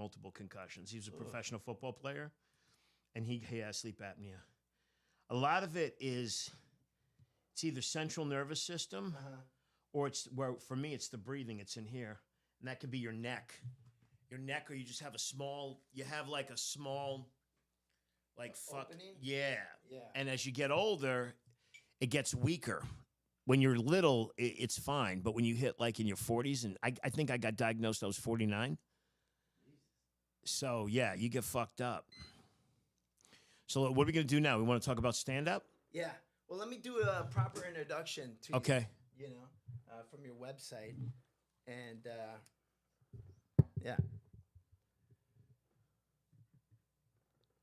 multiple concussions. He was a professional football player, and he has sleep apnea. A lot of it is, it's either central nervous system, or it's where, for me, it's the breathing. It's in here, and that could be your neck, or you just have a small. You have like a small, like opening? Yeah. Yeah. And as you get older, it gets weaker. When you're little, it's fine. But when you hit like in your 40s, and I think I got diagnosed, I was 49. So, yeah, you get fucked up. So what are we going to do now? We want to talk about stand-up? Yeah. Well, let me do a proper introduction to Okay. you from your website. And, yeah.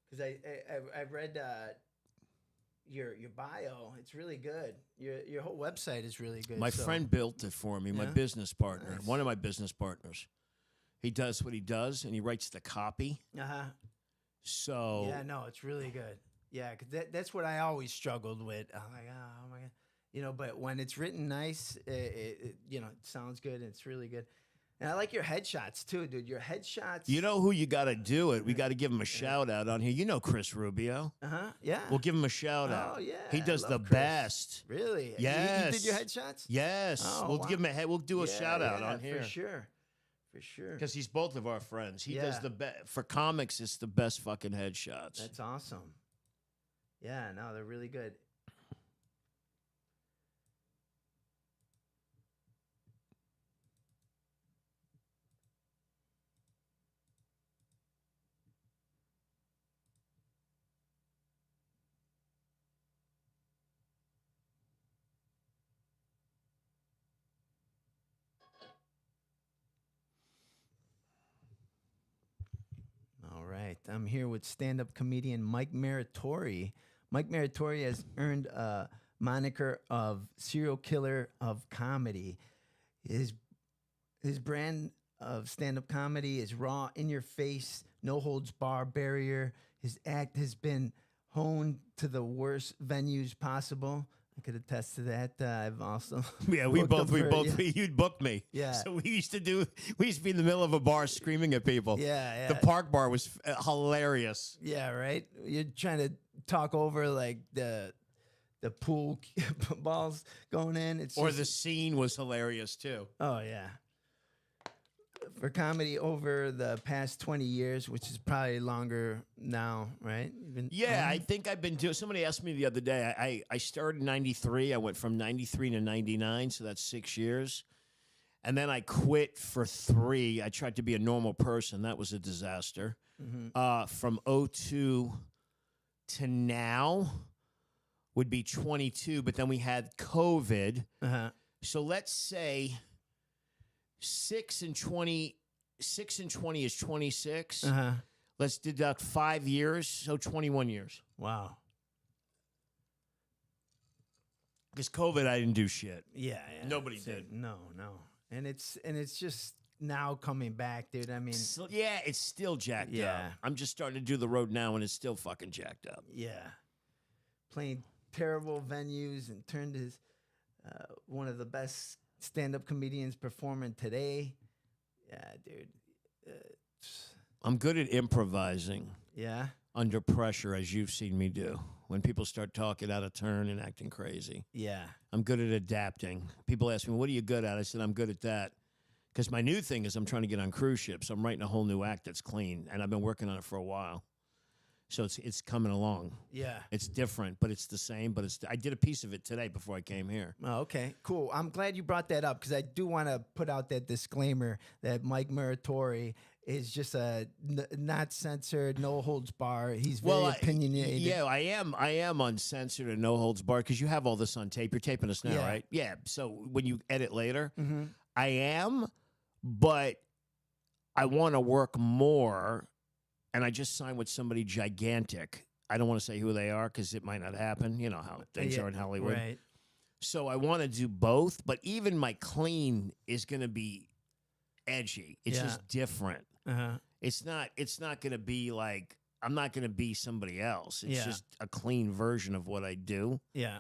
Because I read your bio. It's really good. Your whole website is really good. My friend built it for me, my business partner, Nice. one of my business partners. He does what he does, and he writes the copy. So Yeah, no, it's really good. Yeah, because that's what I always struggled with. Oh my god. But when it's written nice, it sounds good and it's really good. And I like your headshots too, dude. Your headshots. you know who you got to do it? We got to give him a shout out on here. You know Chris Rubio. Yeah. We'll give him a shout out. Oh yeah. He does I the love Chris. best. Really? Yes. You did your headshots? Yes. Oh, We'll wow. give him a head. We'll do a shout out on here. For sure. For sure. Because he's both of our friends. He does Yeah. the best. For comics, it's the best fucking headshots. That's awesome. Yeah, no, they're really good. All right. I'm here with stand-up comedian Mike Muratore. Mike Muratore has earned a moniker of serial killer of comedy. His brand of stand-up comedy is raw, in-your-face, no-holds-bar barrier. His act has been honed to the worst venues possible. I could attest to that. I've also You'd book me. Yeah. So we used to be in the middle of a bar screaming at people. Yeah. The Park Bar was hilarious. Yeah, right. You're trying to talk over like the pool balls going in. The scene was hilarious too. Oh yeah. For comedy over the past 20 years, which is probably longer now, right? I think I've been doing. Somebody asked me the other day. I started in '93. I went from '93 to '99, so that's 6 years. And then I quit for 3. I tried to be a normal person. That was a disaster. From '02 to now would be 22, but then we had COVID. So let's say 6 and 20 is 26. Let's deduct 5 years, so 21 years. Wow. Because COVID, I didn't do shit. Yeah. Nobody did. No. And it's just now coming back, dude. I mean, it's still jacked up. I'm just starting to do the road now, and it's still fucking jacked up. Yeah. Playing terrible venues and turned his one of the best stand-up comedians performing today. Yeah, dude. I'm good at improvising. Yeah. Under pressure, as you've seen me do. When people start talking out of turn and acting crazy. Yeah. I'm good at adapting. People ask me, what are you good at? I said, I'm good at that. Because my new thing is I'm trying to get on cruise ships. I'm writing a whole new act that's clean, and I've been working on it for a while. So it's coming along. Yeah. It's different, but it's the same. But I did a piece of it today before I came here. Oh, okay, cool. I'm glad you brought that up because I do want to put out that disclaimer that Mike Muratore is just a not censored, no holds bar. He's very opinionated. Yeah, I am uncensored and no holds barred because you have all this on tape. You're taping us now, right? Yeah. So when you edit later, I am, but I want to work more. And I just signed with somebody gigantic. I don't want to say who they are because it might not happen. You know how things are in Hollywood. Right. So I want to do both, but even my clean is going to be edgy. It's just different. It's not going to be like, I'm not going to be somebody else. It's just a clean version of what I do. Yeah.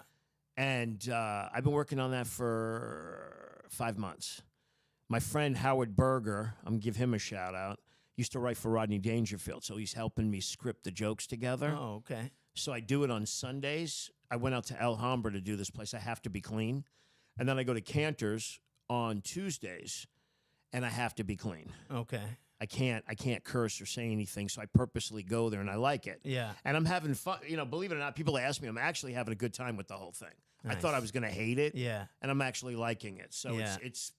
And I've been working on that for 5 months. My friend Howard Berger, I'm going to give him a shout out. used to write for Rodney Dangerfield, so he's helping me script the jokes together. Oh, okay. So I do it on Sundays. I went out to Alhambra to do this place. I have to be clean. And then I go to Cantor's on Tuesdays, and I have to be clean. Okay. I can't curse or say anything, so I purposely go there, and I like it. Yeah. And I'm having fun. You know, believe it or not, people ask me, I'm actually having a good time with the whole thing. I Nice. thought I was going to hate it, Yeah. and I'm actually liking it. So Yeah. it's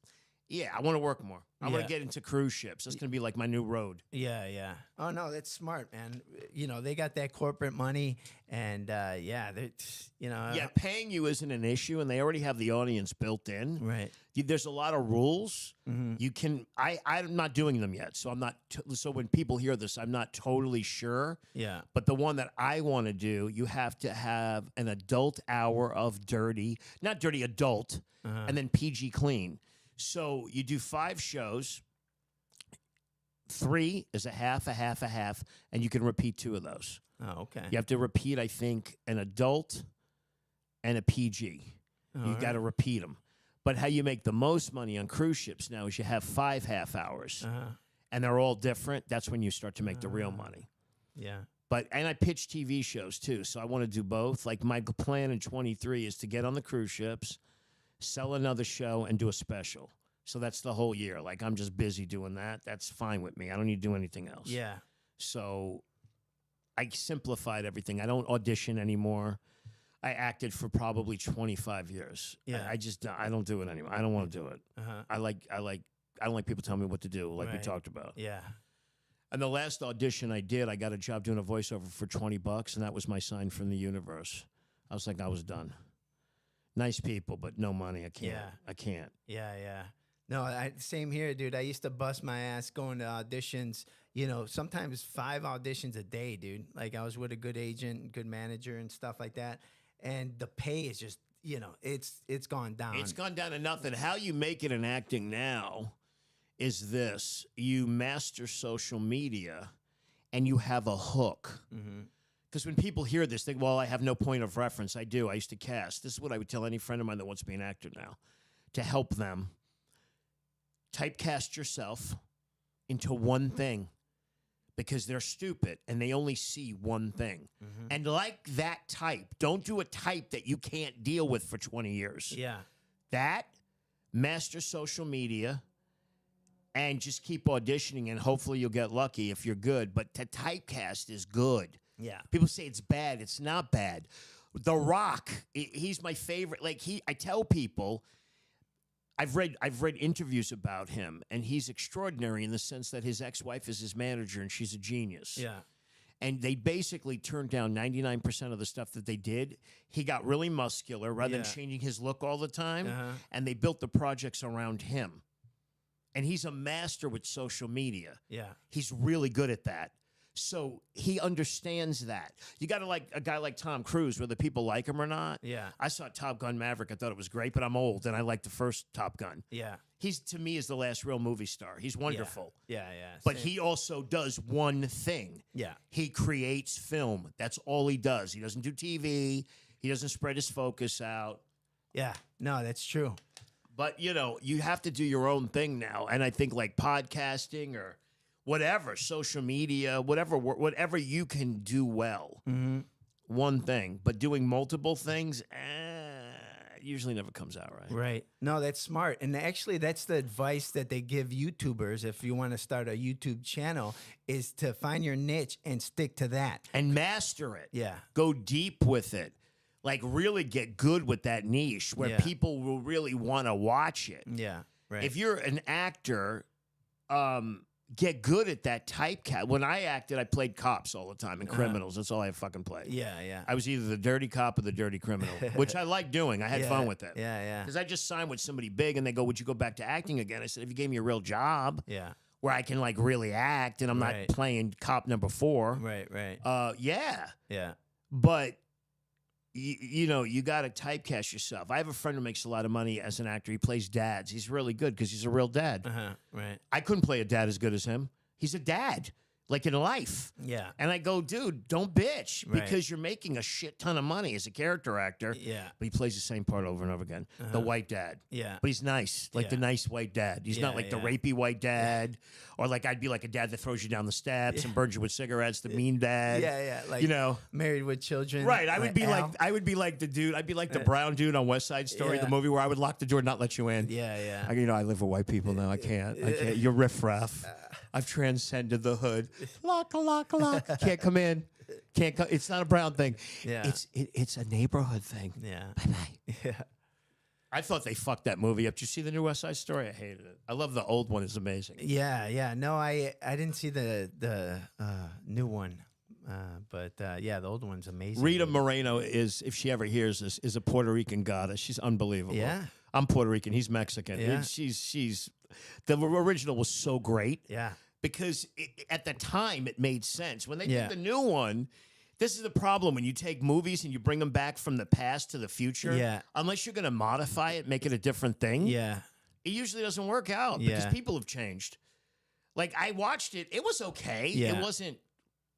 I want to work more. I want Yeah. to get into cruise ships. That's going to be like my new road. Yeah, yeah. Oh no, that's smart, man. You know, they got that corporate money, and yeah, they, you know, Yeah, paying you isn't an issue, and they already have the audience built in. right. There's a lot of rules. Mm-hmm. You can. I'm not doing them yet, so I'm not. So when people hear this, I'm not totally sure. Yeah. But the one that I want to do, you have to have an adult hour of dirty, not dirty adult, and then PG clean. So you do 5 shows. 3 is a half, and you can repeat 2 of those. Oh, okay. You have to repeat, I think, an adult and a PG. You got to repeat them. But how you make the most money on cruise ships now is you have 5 half hours, and they're all different. That's when you start to make the real money. Yeah. And I pitch TV shows too, so I want to do both. Like my plan in 23 is to get on the cruise ships, sell another show, and do a special. So that's the whole year. Like I'm just busy doing that. That's fine with me. I don't need to do anything else. Yeah. So I simplified everything. I don't audition anymore. I acted for probably 25 years. Yeah. I don't do it anymore. I don't want to do it. I don't like people telling me what to do, like we Right. talked about. Yeah. And the last audition I did, I got a job doing a voiceover for $20, and that was my sign from the universe. I was like, I was done. Nice people, but no money. I can't. Yeah. I can't. Yeah, yeah. No, same here, dude. I used to bust my ass going to auditions, you know, sometimes 5 auditions a day, dude. Like I was with a good agent, good manager and stuff like that. And the pay is just, you know, it's gone down. It's gone down to nothing. How you make it in acting now is this. You master social media and you have a hook. Because when people hear this, they think, well, I have no point of reference. I do. I used to cast. This is what I would tell any friend of mine that wants to be an actor now. To help them, typecast yourself into one thing because they're stupid and they only see one thing. And like that type, don't do a type that you can't deal with for 20 years. Yeah. That, master social media, and just keep auditioning, and hopefully you'll get lucky if you're good. But to typecast is good. Yeah. People say it's bad. It's not bad. The Rock, he's my favorite. Like I tell people, I've read interviews about him, and he's extraordinary in the sense that his ex-wife is his manager, and she's a genius. Yeah. And they basically turned down 99% of the stuff that they did. He got really muscular rather than changing his look all the time, and they built the projects around him. And he's a master with social media. Yeah. He's really good at that. So he understands that. You got to like a guy like Tom Cruise, whether people like him or not. Yeah. I saw Top Gun Maverick. I thought it was great, but I'm old, and I like the first Top Gun. Yeah. He's, to me, is the last real movie star. He's wonderful. Yeah, yeah. But he also does one thing. Yeah. He creates film. That's all he does. He doesn't do TV. He doesn't spread his focus out. Yeah. No, that's true. But, you know, you have to do your own thing now. And I think like podcasting or whatever, social media, whatever you can do well. One thing. But doing multiple things, usually never comes out right. Right. No, that's smart. And actually, that's the advice that they give YouTubers if you want to start a YouTube channel is to find your niche and stick to that. And master it. Yeah. Go deep with it. Like really get good with that niche where people will really want to watch it. Yeah. Right. If you're an actor, get good at that typecast. When I acted, I played cops all the time and criminals. That's all I fucking played. Yeah, yeah. I was either the dirty cop or the dirty criminal, which I like doing. I had fun with it. Yeah, yeah. Because I just signed with somebody big, and they go, would you go back to acting again? I said, if you gave me a real job Yeah. where I can, like, really act and I'm not playing cop number 4. Right, right. Yeah. Yeah. But, you know, you got to typecast yourself. I have a friend who makes a lot of money as an actor. He plays dads. He's really good because he's a real dad. Right. I couldn't play a dad as good as him. He's a dad. like in life. Yeah. And I go, dude, don't bitch Right. because you're making a shit ton of money as a character actor. Yeah. But he plays the same part over and over again. The white dad. Yeah. But he's nice, like the Yeah. nice white dad. He's not Yeah, like the yeah. rapey white dad, or like I'd be like a dad that throws you down the steps and burns you with cigarettes. The mean dad. Yeah. Like, you know, Married with Children. right? I would be Al. I would be like the dude. I'd be like the brown dude on West Side Story, Yeah. the movie where I would lock the door and not let you in. Yeah. I live with white people now. I can't. You're riffraff. I've transcended the hood. Lock. Can't come in. Can't come. It's not a brown thing. Yeah. It's a neighborhood thing. Yeah. Bye. Yeah. I thought they fucked that movie up. Did you see the new West Side Story? I hated it. I love the old one. It's amazing. Yeah. No, I didn't see the new one, but the old one's amazing. Rita Moreno is, if she ever hears this, is a Puerto Rican goddess. She's unbelievable. Yeah. I'm Puerto Rican. He's Mexican. Yeah. She's the original was so great. Yeah. Because at the time it made sense. When they Yeah. did the new one, this is the problem when you take movies and you bring them back from the past to the future. Yeah. Unless you're going to modify it, make it a different thing. Yeah. It usually doesn't work out because Yeah. people have changed. Like I watched it, it was okay. Yeah.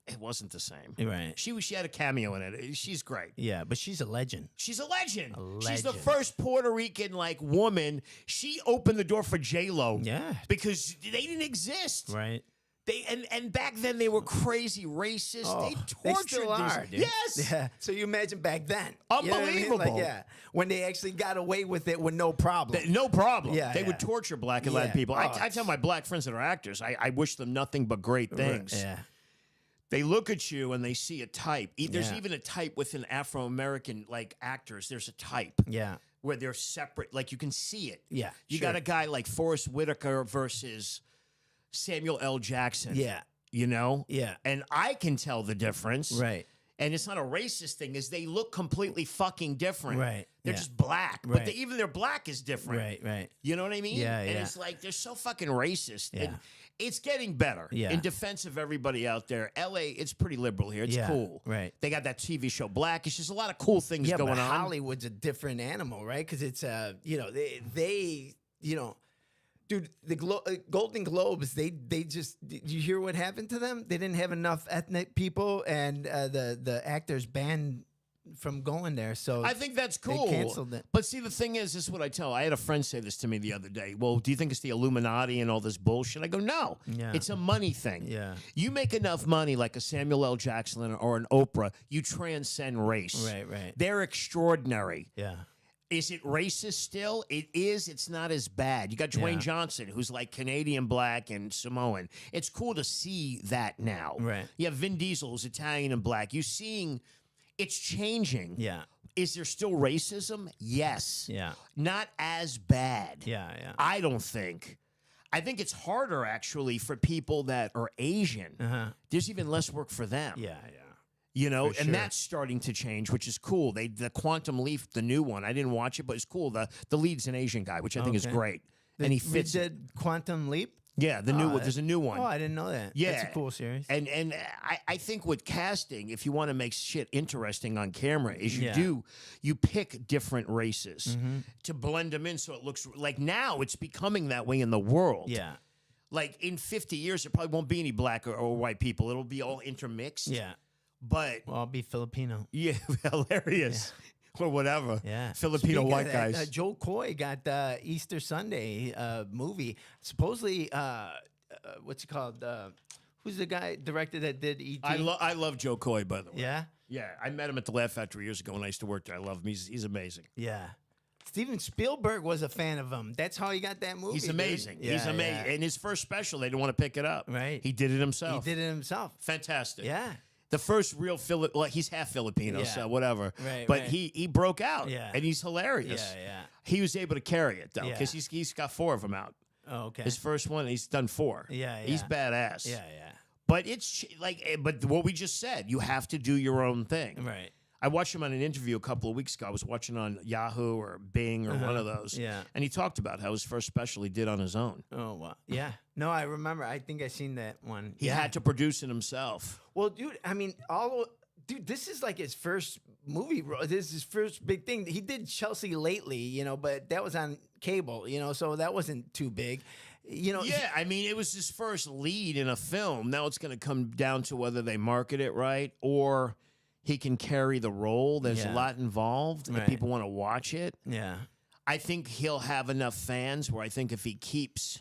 It wasn't the same. Right. She had a cameo in it. She's great. Yeah, but she's a legend. She's a legend. A She's the legend. first Puerto Rican like woman. She opened the door for J-Lo. Yeah. Because they didn't exist. Right. They and back then they were crazy racist. Oh, they they tortured still these. are, dude. Yes. Yeah. So you imagine back then. You know what I mean? Unbelievable. Like, yeah. When they actually got away with it with no problem. No problem. Yeah, they yeah. would torture black and Latin Yeah. people. Oh, I tell my black friends that are actors, I wish them nothing but great things. Yeah. They look at you and they see a type. There's Yeah. even a type within Afro-American like actors. There's a type Yeah. where they're separate. Like you can see it. Yeah. You sure. got a guy like Forrest Whitaker versus Samuel L. Jackson. Yeah. You know? Yeah. And I can tell the difference. Right. And it's not a racist thing, is they look completely fucking different. Right. They're Yeah. just black. Right. But even their black is different. Right. You know what I mean? Yeah, And yeah. it's like they're so fucking racist. Yeah. And it's getting better. Yeah. In defense of everybody out there, LA, it's pretty liberal here. It's Yeah, cool. right. They got that TV show Blackish. There's a lot of cool things Yeah, going but on. Hollywood's a different animal, right? Because it's they dude, the Golden Globes, they just, did you hear what happened to them? They didn't have enough ethnic people, and the actors banned from going there. So I think that's they cool. canceled it. But see, the thing is, this is what I tell. I had a friend say this to me the other day. Well, do you think it's the Illuminati and all this bullshit? I go, no. Yeah. It's a money thing. Yeah. You make enough money like a Samuel L. Jackson or an Oprah, you transcend race. Right. They're extraordinary. Yeah. Is it racist still? It is. It's not as bad. You got Dwayne Yeah. Johnson, who's like Canadian black and Samoan. It's cool to see that now. Right. You have Vin Diesel, who's Italian and black. You're seeing it's changing. Yeah. Is there still racism? Yes. Yeah. Not as bad. Yeah. I don't think. I think it's harder actually for people that are Asian. Uh-huh. There's even less work for them. Yeah. You know, For and sure. that's starting to change, which is cool. The Quantum Leap, the new one, I didn't watch it, but it's cool. The lead's an Asian guy, which I think is Okay. great. And he fits it. did Quantum Leap. Yeah, the new one. There's a new one. Oh, I didn't know that. Yeah. That's a cool series. And I think with casting, if you want to make shit interesting on camera, is you pick different races Mm-hmm. to blend them in so it looks like now it's becoming that way in the world. Yeah. Like in 50 years, there probably won't be any black or white people. It'll be all intermixed. Yeah. But Well, I'll be Filipino. yeah, hilarious. Or whatever. Yeah. Filipino Speaking white of that, guys. Joe Coy got the Easter Sunday movie. Supposedly, what's it called? Who's the guy director that did E.T.? I love Joe Coy, by the way. Yeah? Yeah, I met him at the Laugh Factory years ago when I used to work there. I love him. He's amazing. Yeah. Steven Spielberg was a fan of him. That's how he got that movie. He's dude. amazing. Yeah, He's amazing. yeah. And his first special, they didn't want to pick it up. Right. He did it He himself. did it himself. Fantastic. Yeah. The first real well, he's half Filipino, Yeah. so whatever. Right, but right. he broke out. Yeah. And he's hilarious. Yeah. He was able to carry it, though, Yeah. because he's got 4 of them out. Oh, okay. His first one, he's done 4. Yeah, He's yeah. badass. Yeah. But it's but what we just said, you have to do your own thing. Right. I watched him on an interview a couple of weeks ago. I was watching on Yahoo or Bing or one of those. Yeah. And he talked about how his first special he did on his own. Oh, wow. Yeah. No, I remember. I think I seen that one. He had to produce it himself. Well, dude, I mean, dude, this is like his first movie. This is his first big thing. He did Chelsea Lately, but that was on cable, so that wasn't too big. Yeah, I mean, it was his first lead in a film. Now it's going to come down to whether they market it right or he can carry the role. There's a Yeah. lot involved, and Right. people want to watch it. Yeah. I think he'll have enough fans where I think if he keeps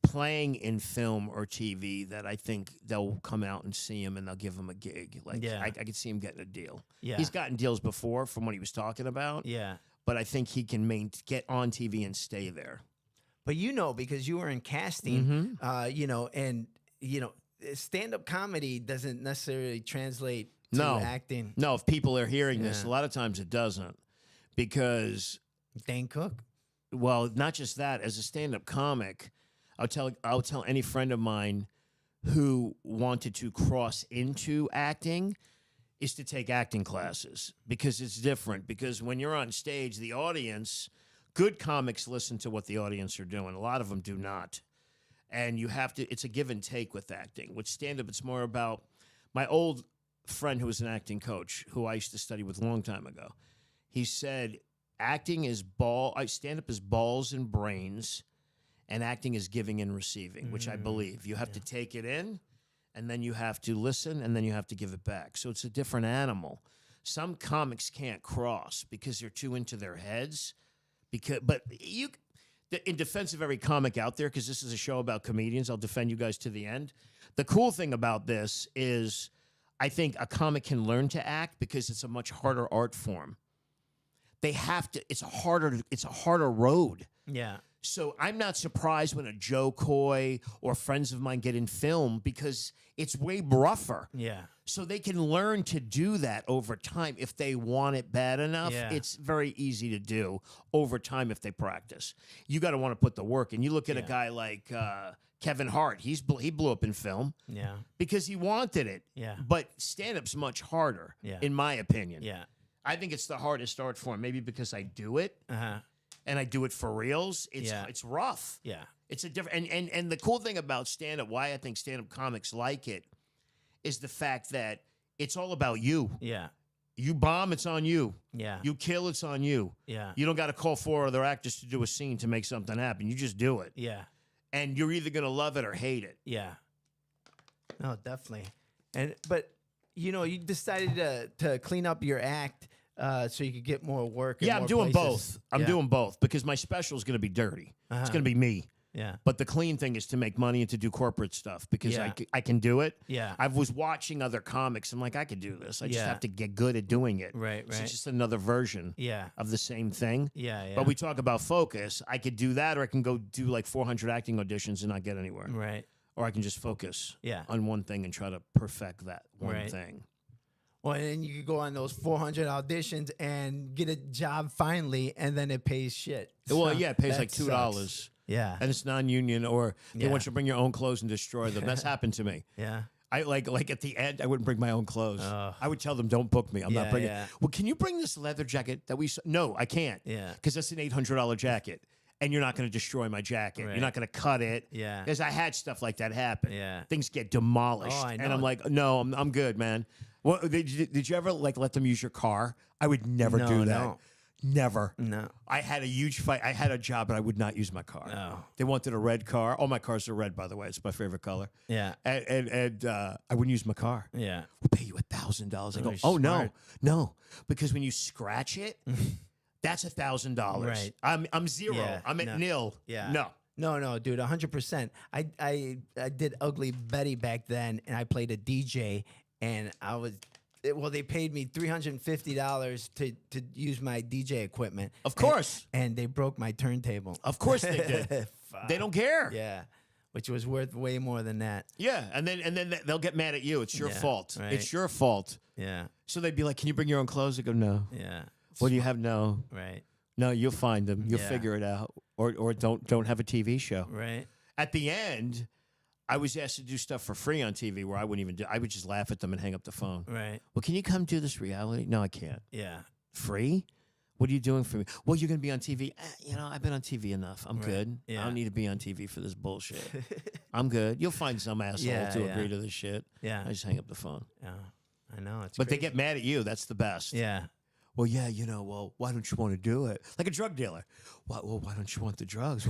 playing in film or TV, that I think they'll come out and see him and they'll give him a gig. Like, Yeah. I could see him getting a deal. Yeah. He's gotten deals before from what he was talking about, Yeah. but I think he can get on TV and stay there. But because you were in casting, and stand-up comedy doesn't necessarily translate to No. acting. No, if people are hearing this, Yeah. a lot of times it doesn't, because, Dane Cook. well, not just that. As a stand-up comic, I'll tell any friend of mine who wanted to cross into acting is to take acting classes, because it's different. Because when you're on stage, the audience, good comics listen to what the audience are doing. A lot of them do not. And you have to, it's a give and take with acting. With stand-up, it's more about, my old friend who was an acting coach, who I used to study with a long time ago, he said, stand-up is balls and brains, and acting is giving and receiving, which I believe. You have to take it in, and then you have to listen, and then you have to give it back. So it's a different animal. Some comics can't cross because they're too into their heads. In defense of every comic out there, because this is a show about comedians, I'll defend you guys to the end. The cool thing about this is I think a comic can learn to act because it's a much harder art form. It's a harder road. Yeah. So I'm not surprised when a Joe Coy or friends of mine get in film, because it's way rougher. Yeah. So they can learn to do that over time if they want it bad enough. Yeah. It's very easy to do over time if they practice. You got to want to put the work in. You look at a guy like Kevin Hart. He blew up in film Yeah. because he wanted it. Yeah. But stand-up's much harder, Yeah. in my opinion. Yeah. I think it's the hardest art form, maybe because I do it. Uh-huh. And I do it for reals. It's rough. Yeah. It's a different and the cool thing about stand-up, why I think stand-up comics like it, is the fact that it's all about you. Yeah. You bomb, it's on you. Yeah. You kill, it's on you. Yeah. You don't got to call 4 other actors to do a scene to make something happen. You just do it. Yeah. And you're either going to love it or hate it. Yeah. No, definitely. But you decided to clean up your act so you could get more work. Yeah, I'm doing places. both. I'm doing both because my special is going to be dirty. It's going to be me. Yeah. But the clean thing is to make money and to do corporate stuff because Yeah. I can do it. Yeah. I was watching other comics. I'm like, I could do this. I just Yeah. have to get good at doing it. Right, So right. it's just another version Yeah. of the same thing. Yeah. Yeah. But we talk about focus. I could do that, or I can go do like 400 acting auditions and not get anywhere. Right. Or I can just focus Yeah. on one thing and try to perfect that one Right. thing. Well, and then you could go on those 400 auditions and get a job finally, and then it pays shit. Well, yeah, it pays That like $2. sucks. Yeah. And it's non-union, or they Yeah. want you to bring your own clothes and destroy them. That's happened to me. Yeah. I like at the end, I wouldn't bring my own clothes. Ugh. I would tell them, "Don't book me. I'm Yeah, not bringing." yeah. Well, can you bring this leather jacket that we? No, I can't. Yeah. because that's an $800 jacket, and you're not going to destroy my jacket. Right. You're not going to cut it. Yeah. because I had stuff like that happen. Yeah. things get demolished, Oh, I and know. I'm like, "No, I'm good, man." Well, did you ever like let them use your car? I would never No, do that. no. Never. No. I had a huge fight. I had a job, but I would not use my car. No. They wanted a red car. All my cars are red, by the way. It's my favorite color. Yeah. And I wouldn't use my car. Yeah. We'll pay you $1,000. I go, you're oh smart. no, because when you scratch it, that's $1,000. Right. I'm zero. Yeah, I'm at no. nil. Yeah. No. No, dude, 100%. I did Ugly Betty back then, and I played a DJ, and they paid me $350 to use my DJ equipment. Of course. And they broke my turntable. Of course they did. Fuck. They don't care. Yeah, which was worth way more than that. Yeah, and then they'll get mad at you. It's your Yeah, fault. right. It's your fault. Yeah, So they'd be like, "Can you bring your own clothes?" I go, "No." yeah. What do you have? No. Right, No, you'll find them. You'll Yeah. figure it out. Or don't have a TV show. right. At the end, I was asked to do stuff for free on TV where I wouldn't even do. I would just laugh at them and hang up the phone. Right. Well, can you come do this reality? No, I can't. Yeah. Free? What are you doing for me? Well, you're going to be on TV. I've been on TV enough. I'm Right. good. Yeah. I don't need to be on TV for this bullshit. I'm good. You'll find some asshole Yeah, to yeah. agree to this shit. Yeah. I just hang up the phone. Yeah. I know. It's But they crazy. get mad at you. That's the best. Yeah. well, yeah, well, why don't you want to do it? Like a drug dealer. Why don't you want the drugs?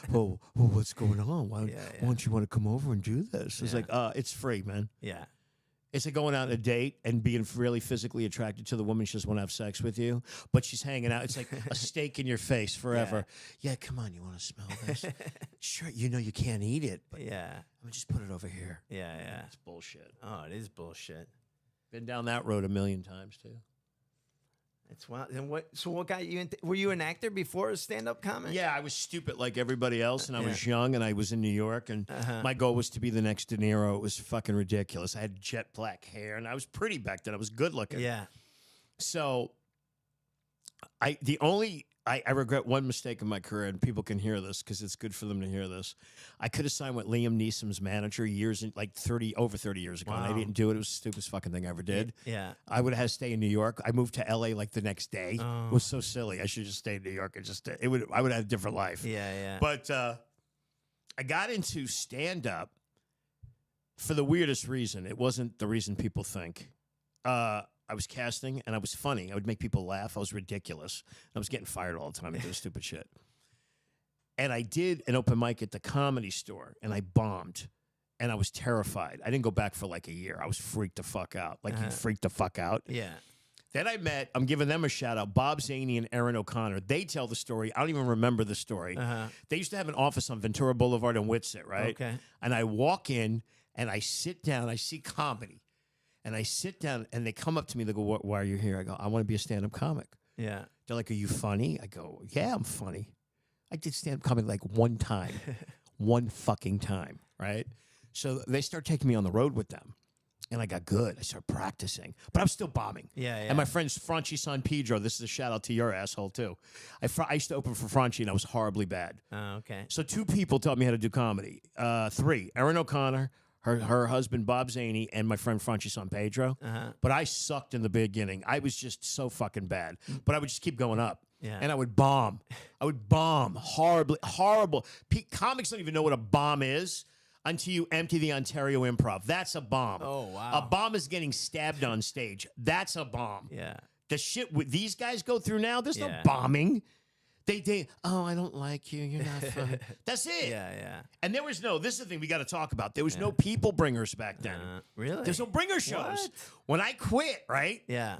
Well, what's going on? Why don't you want to come over and do this? It's like, it's free, man. Yeah. It's like going out on a date and being really physically attracted to the woman. She just want to have sex with you, but she's hanging out. It's like a steak in your face forever. Yeah, come on, you want to smell this? Sure, you can't eat it, but I'm gonna just put it over here. Yeah. It's bullshit. Oh, it is bullshit. Been down that road a million times too. It's wild. And what got you into? Were you an actor before a stand-up comic? Yeah, I was stupid like everybody else, and I was young, and I was in New York, and my goal was to be the next De Niro. It was fucking ridiculous. I had jet black hair, and I was pretty back then. I was good looking. Yeah. So, I regret one mistake in my career, and people can hear this because it's good for them to hear this. I could have signed with Liam Neeson's manager over 30 years ago, and I didn't do it. It was the stupidest fucking thing I ever did. Yeah. I would have had to stay in New York. I moved to LA like the next day. It was so silly. I should just stay in New York and I would have had a different life. Yeah. But I got into stand-up for the weirdest reason. It wasn't the reason people think. I was casting, and I was funny. I would make people laugh. I was ridiculous. I was getting fired all the time. I did stupid shit. And I did an open mic at the Comedy Store, and I bombed, and I was terrified. I didn't go back for like a year. I was freaked the fuck out. Like, you freaked the fuck out? Yeah. Then I met, I'm giving them a shout out, Bob Zaney and Aaron O'Connor. They tell the story. I don't even remember the story. They used to have an office on Ventura Boulevard in Whitsett, right? Okay. And I walk in, and I sit down. I see comedy. And I sit down, and they come up to me. They go, why are you here? I go, I want to be a stand-up comic. Yeah. They're like, are you funny? I go, yeah, I'm funny. I did stand-up comedy like one time. One fucking time, right? So they start taking me on the road with them. And I got good. I started practicing. But I'm still bombing. Yeah. And my friend's Franchi San Pedro. This is a shout-out to your asshole, too. I used to open for Franchi, and I was horribly bad. Oh, okay. So 2 people taught me how to do comedy. 3, Aaron O'Connor, her husband, Bob Zaney, and my friend Franchi San Pedro. But I sucked in the beginning. I was just so fucking bad. But I would just keep going up. Yeah. And I would bomb. Horribly, horrible. Comics don't even know what a bomb is until you empty the Ontario Improv. That's a bomb. Oh, wow. A bomb is getting stabbed on stage. That's a bomb. Yeah. The shit these guys go through now, there's no bombing. They I don't like you. You're not funny. That's it. Yeah. And there was this is the thing we got to talk about. There was no people bringers back then. Really? There's no bringer shows. What? When I quit, right? Yeah.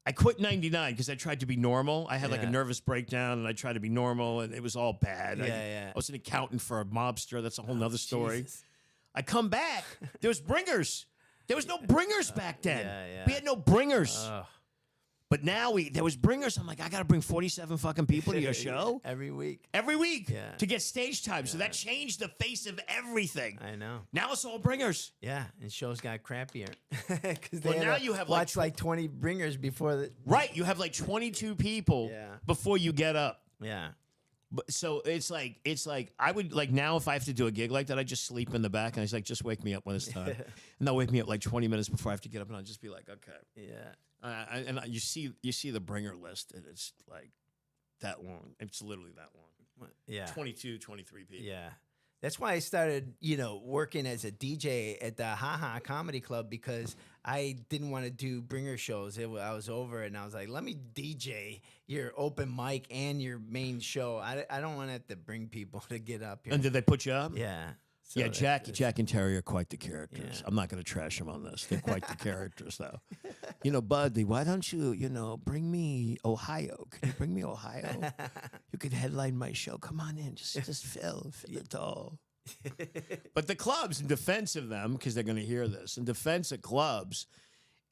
I quit 99 because I tried to be normal. I had like a nervous breakdown, and I tried to be normal, and it was all bad. I was an accountant for a mobster. That's a whole nother story. Jesus. I come back. There was bringers. There was no bringers back then. Yeah. We had no bringers. But now there was bringers. I'm like, I got to bring 47 fucking people to your show every week. Every week to get stage time. So that changed the face of everything. I know. Now it's all bringers. Yeah, and shows got crappier. Well, now you have like 20 bringers before the. Right, you have like 22 people before you get up. Yeah. But so it's like I would like now if I have to do a gig like that, I just sleep in the back, and I was like, just wake me up when it's time, and they'll wake me up like 20 minutes before I have to get up, and I'll just be like, okay. Yeah. You see the bringer list, and it's like that long. It's literally that long. Yeah. 22, 23 people. Yeah. That's why I started, working as a DJ at the Ha Ha Comedy Club, because I didn't want to do bringer shows. I was over it, and I was like, let me DJ your open mic and your main show. I don't want to have to bring people to get up here. And did they put you up? Yeah. So yeah, Jack and Terry are quite the characters. Yeah. I'm not going to trash them on this. They're quite the characters, though. Buddy, why don't you, bring me Ohio? Can you bring me Ohio? You could headline my show. Come on in. Just fill it all. But the clubs, in defense of them, because they're going to hear this, in defense of clubs,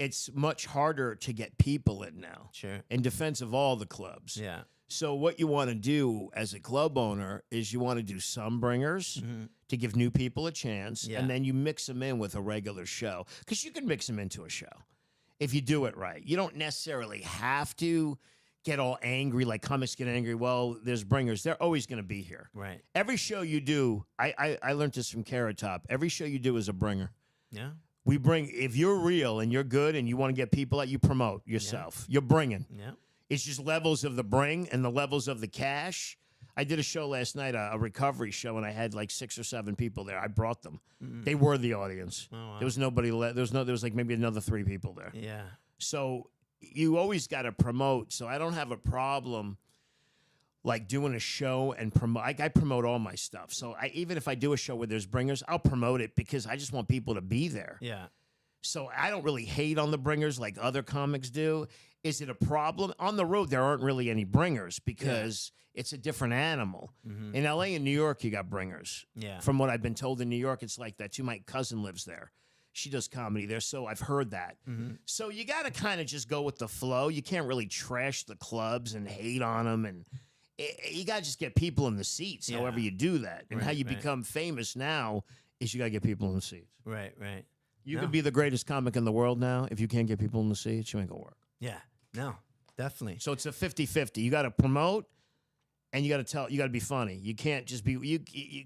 it's much harder to get people in now. Sure. In defense of all the clubs. Yeah. So what you want to do as a club owner is you want to do some bringers to give new people a chance, and then you mix them in with a regular show, because you can mix them into a show if you do it right. You don't necessarily have to get all angry like comics get angry. Well, there's bringers. They're always going to be here. Right. Every show you do, I learned this from Carrot Top. Every show you do is a bringer. Yeah. We bring, if you're real and you're good and you want to get people out, you promote yourself. You're bringing. Yeah. It's just levels of the bring and the levels of the cash. I did a show last night, a recovery show, and I had like 6 or 7 people there. I brought them. They were the audience. Oh, wow. There was nobody. There was like maybe another 3 people there. Yeah. So you always got to promote. So I don't have a problem like doing a show and promote. I promote all my stuff. So even if I do a show where there's bringers, I'll promote it because I just want people to be there. Yeah. So I don't really hate on the bringers like other comics do. Is it a problem? On the road, there aren't really any bringers because it's a different animal. Mm-hmm. In LA and New York, you got bringers. Yeah. From what I've been told in New York, it's like that too. My cousin lives there. She does comedy there, so I've heard that. Mm-hmm. So you got to kind of just go with the flow. You can't really trash the clubs and hate on them. And you got to just get people in the seats, however you do that. And how you become famous now is you got to get people in the seats. Right, right. You could be the greatest comic in the world now. If you can't get people in the seats, you ain't going to work. Yeah, no, definitely. So it's a 50-50. You got to promote and you got to be funny. You can't just be, you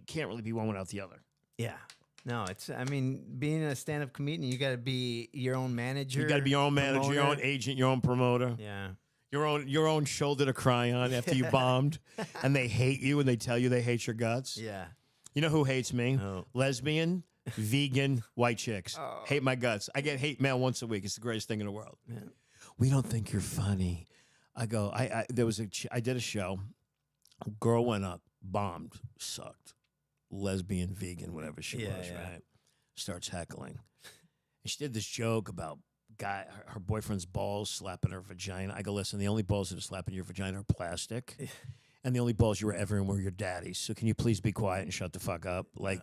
can't really be one without the other. Yeah. No, I mean, being a stand-up comedian, you got to be your own manager. You got to be your own manager, promoter. your own agent, your own promoter. Yeah. Your own shoulder to cry on after you bombed and they hate you and they tell you they hate your guts. Yeah. You know who hates me? Oh. Lesbian, vegan, white chicks. Hate my guts. I get hate mail once a week. It's the greatest thing in the world. Yeah. We don't think you're funny. I go, I did a show. A girl went up, bombed, sucked. Lesbian, vegan, whatever she was, right? Starts heckling. And she did this joke about her boyfriend's balls slapping her vagina. I go, listen, the only balls that are slapping your vagina are plastic. And the only balls you were ever in were your daddy's. So can you please be quiet and shut the fuck up? Like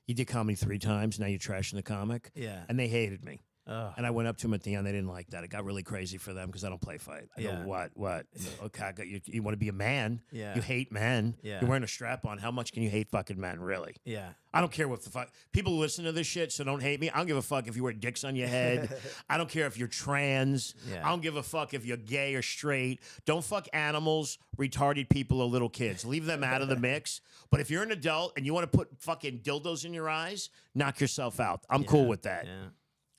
you did comedy 3 times, now you're trashing the comic. Yeah. And they hated me. Oh. And I went up to them at the end. They didn't like that. It got really crazy for them because I don't play fight. I go, what? Okay, you want to be a man? Yeah. You hate men. Yeah. You're wearing a strap on. How much can you hate fucking men, really? Yeah. I don't care what the fuck. People listen to this shit, so don't hate me. I don't give a fuck if you wear dicks on your head. I don't care if you're trans. Yeah. I don't give a fuck if you're gay or straight. Don't fuck animals, retarded people, or little kids. Leave them out of the mix. But if you're an adult and you want to put fucking dildos in your eyes, knock yourself out. I'm cool with that. Yeah.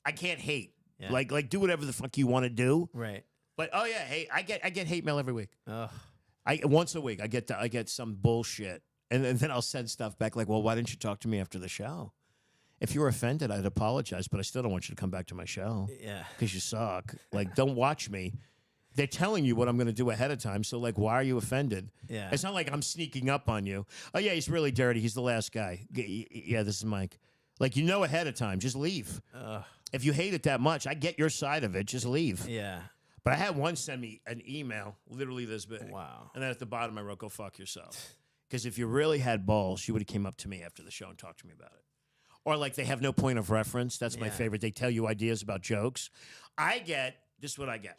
I can't hate. Yeah. Like do whatever the fuck you want to do. Right. But hey, I get hate mail every week. Ugh. Once a week I get some bullshit, and then I'll send stuff back like, well, why didn't you talk to me after the show? If you were offended, I'd apologize, but I still don't want you to come back to my show. Yeah. Because you suck. Like, don't watch me. They're telling you what I'm going to do ahead of time. So, like, why are you offended? Yeah. It's not like I'm sneaking up on you. Oh, yeah, he's really dirty. He's the last guy. Yeah, this is Mike. Like, you know ahead of time. Just leave. If you hate it that much, I get your side of it. Just leave. Yeah. But I had one send me an email, literally this big. Wow. And then at the bottom, I wrote, go fuck yourself. Because if you really had balls, you would have came up to me after the show and talked to me about it. Or like they have no point of reference. That's my favorite. They tell you ideas about jokes. This is what I get.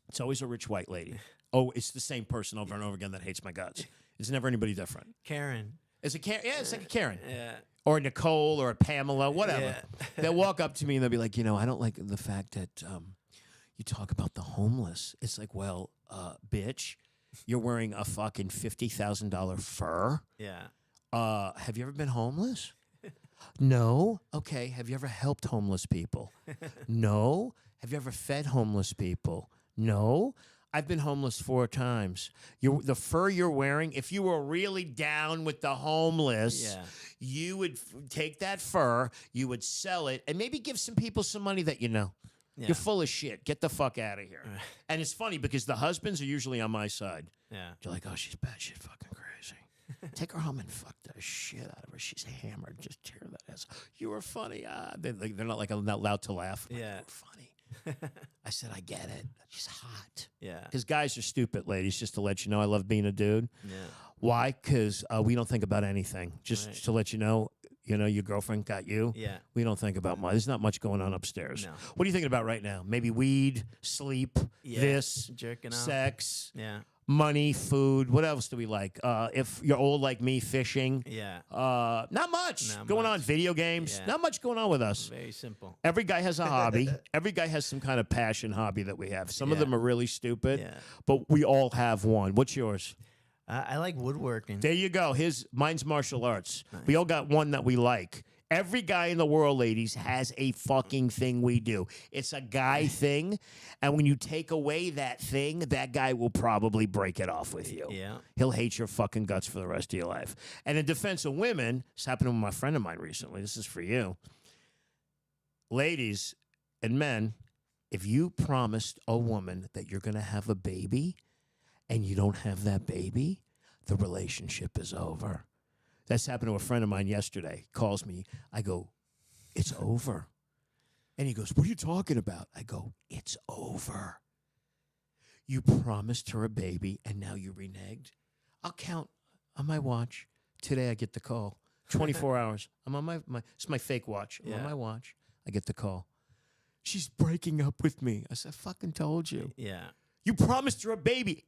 It's always a rich white lady. Oh, it's the same person over and over again that hates my guts. It's never anybody different. Karen. It's a Karen. Yeah, it's like a Karen. Yeah. Or a Nicole or a Pamela, whatever. Yeah. They'll walk up to me and they'll be like, I don't like the fact that you talk about the homeless. It's like, well, bitch, you're wearing a fucking $50,000 fur. Yeah. Have you ever been homeless? No. Okay. Have you ever helped homeless people? No. Have you ever fed homeless people? No. I've been homeless 4 times. The fur you're wearing, if you were really down with the homeless, you would take that fur, you would sell it, and maybe give some people some money that you know. Yeah. You're full of shit. Get the fuck out of here. And it's funny because the husbands are usually on my side. Yeah. You're like, oh, she's bad shit fucking crazy. Take her home and fuck the shit out of her. She's hammered. Just tear that ass. You were funny. They're not like, I'm not allowed to laugh. Yeah. You were funny. I said, I get it. She's hot. Yeah. Because guys are stupid, ladies, just to let you know. I love being a dude. Yeah. Why? Because we don't think about anything. Just to let you know, your girlfriend got you. Yeah. We don't think about much. There's not much going on upstairs. No. What are you thinking about right now? Maybe weed, sleep, this, jerking off, sex, money, food. What else do we like? If you're old like me, fishing. Yeah. Not much going on. Video games. Yeah. Not much going on with us. Very simple. Every guy has a hobby. Every guy has some kind of passion hobby that we have. Some of them are really stupid, but we all have one. What's yours? I like woodworking. There you go. Mine's martial arts. Nice. We all got one that we like. Every guy in the world, ladies, has a fucking thing we do. It's a guy thing, and when you take away that thing, that guy will probably break it off with you. Yeah. He'll hate your fucking guts for the rest of your life. And in defense of women, it's happened to my friend of mine recently. This is for you. Ladies and men, if you promised a woman that you're going to have a baby and you don't have that baby, the relationship is over. That's happened to a friend of mine yesterday. Calls me. I go, it's over. And he goes, what are you talking about? I go, it's over. You promised her a baby and now you reneged. I'll count on my watch. Today I get the call. 24 hours. I'm on my it's my fake watch. I'm on my watch. I get the call. She's breaking up with me. I said, I fucking told you. Yeah. You promised her a baby.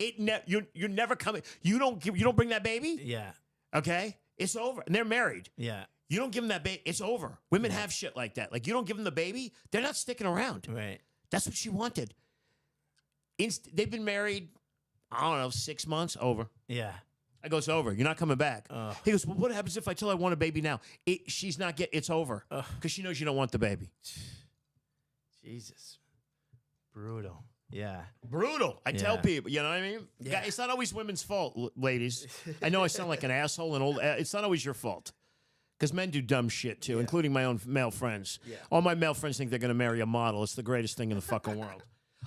You're never coming. You don't bring that baby? Yeah. Okay? It's over. And they're married. Yeah. You don't give them that baby. It's over. Women have shit like that. Like, you don't give them the baby, they're not sticking around. Right. That's what she wanted. They've been married, I don't know, 6 months. Over. Yeah. I go, it's over. You're not coming back. He goes, well, what happens if I tell her I want a baby now? She's not getting, it's over. Because she knows you don't want the baby. Jesus. Brutal. Yeah. Brutal. I tell people, you know what I mean? Yeah. It's not always women's fault, ladies. I know I sound like an asshole and old. It's not always your fault. Because men do dumb shit, too, including my own male friends. Yeah. All my male friends think they're going to marry a model. It's the greatest thing in the fucking world.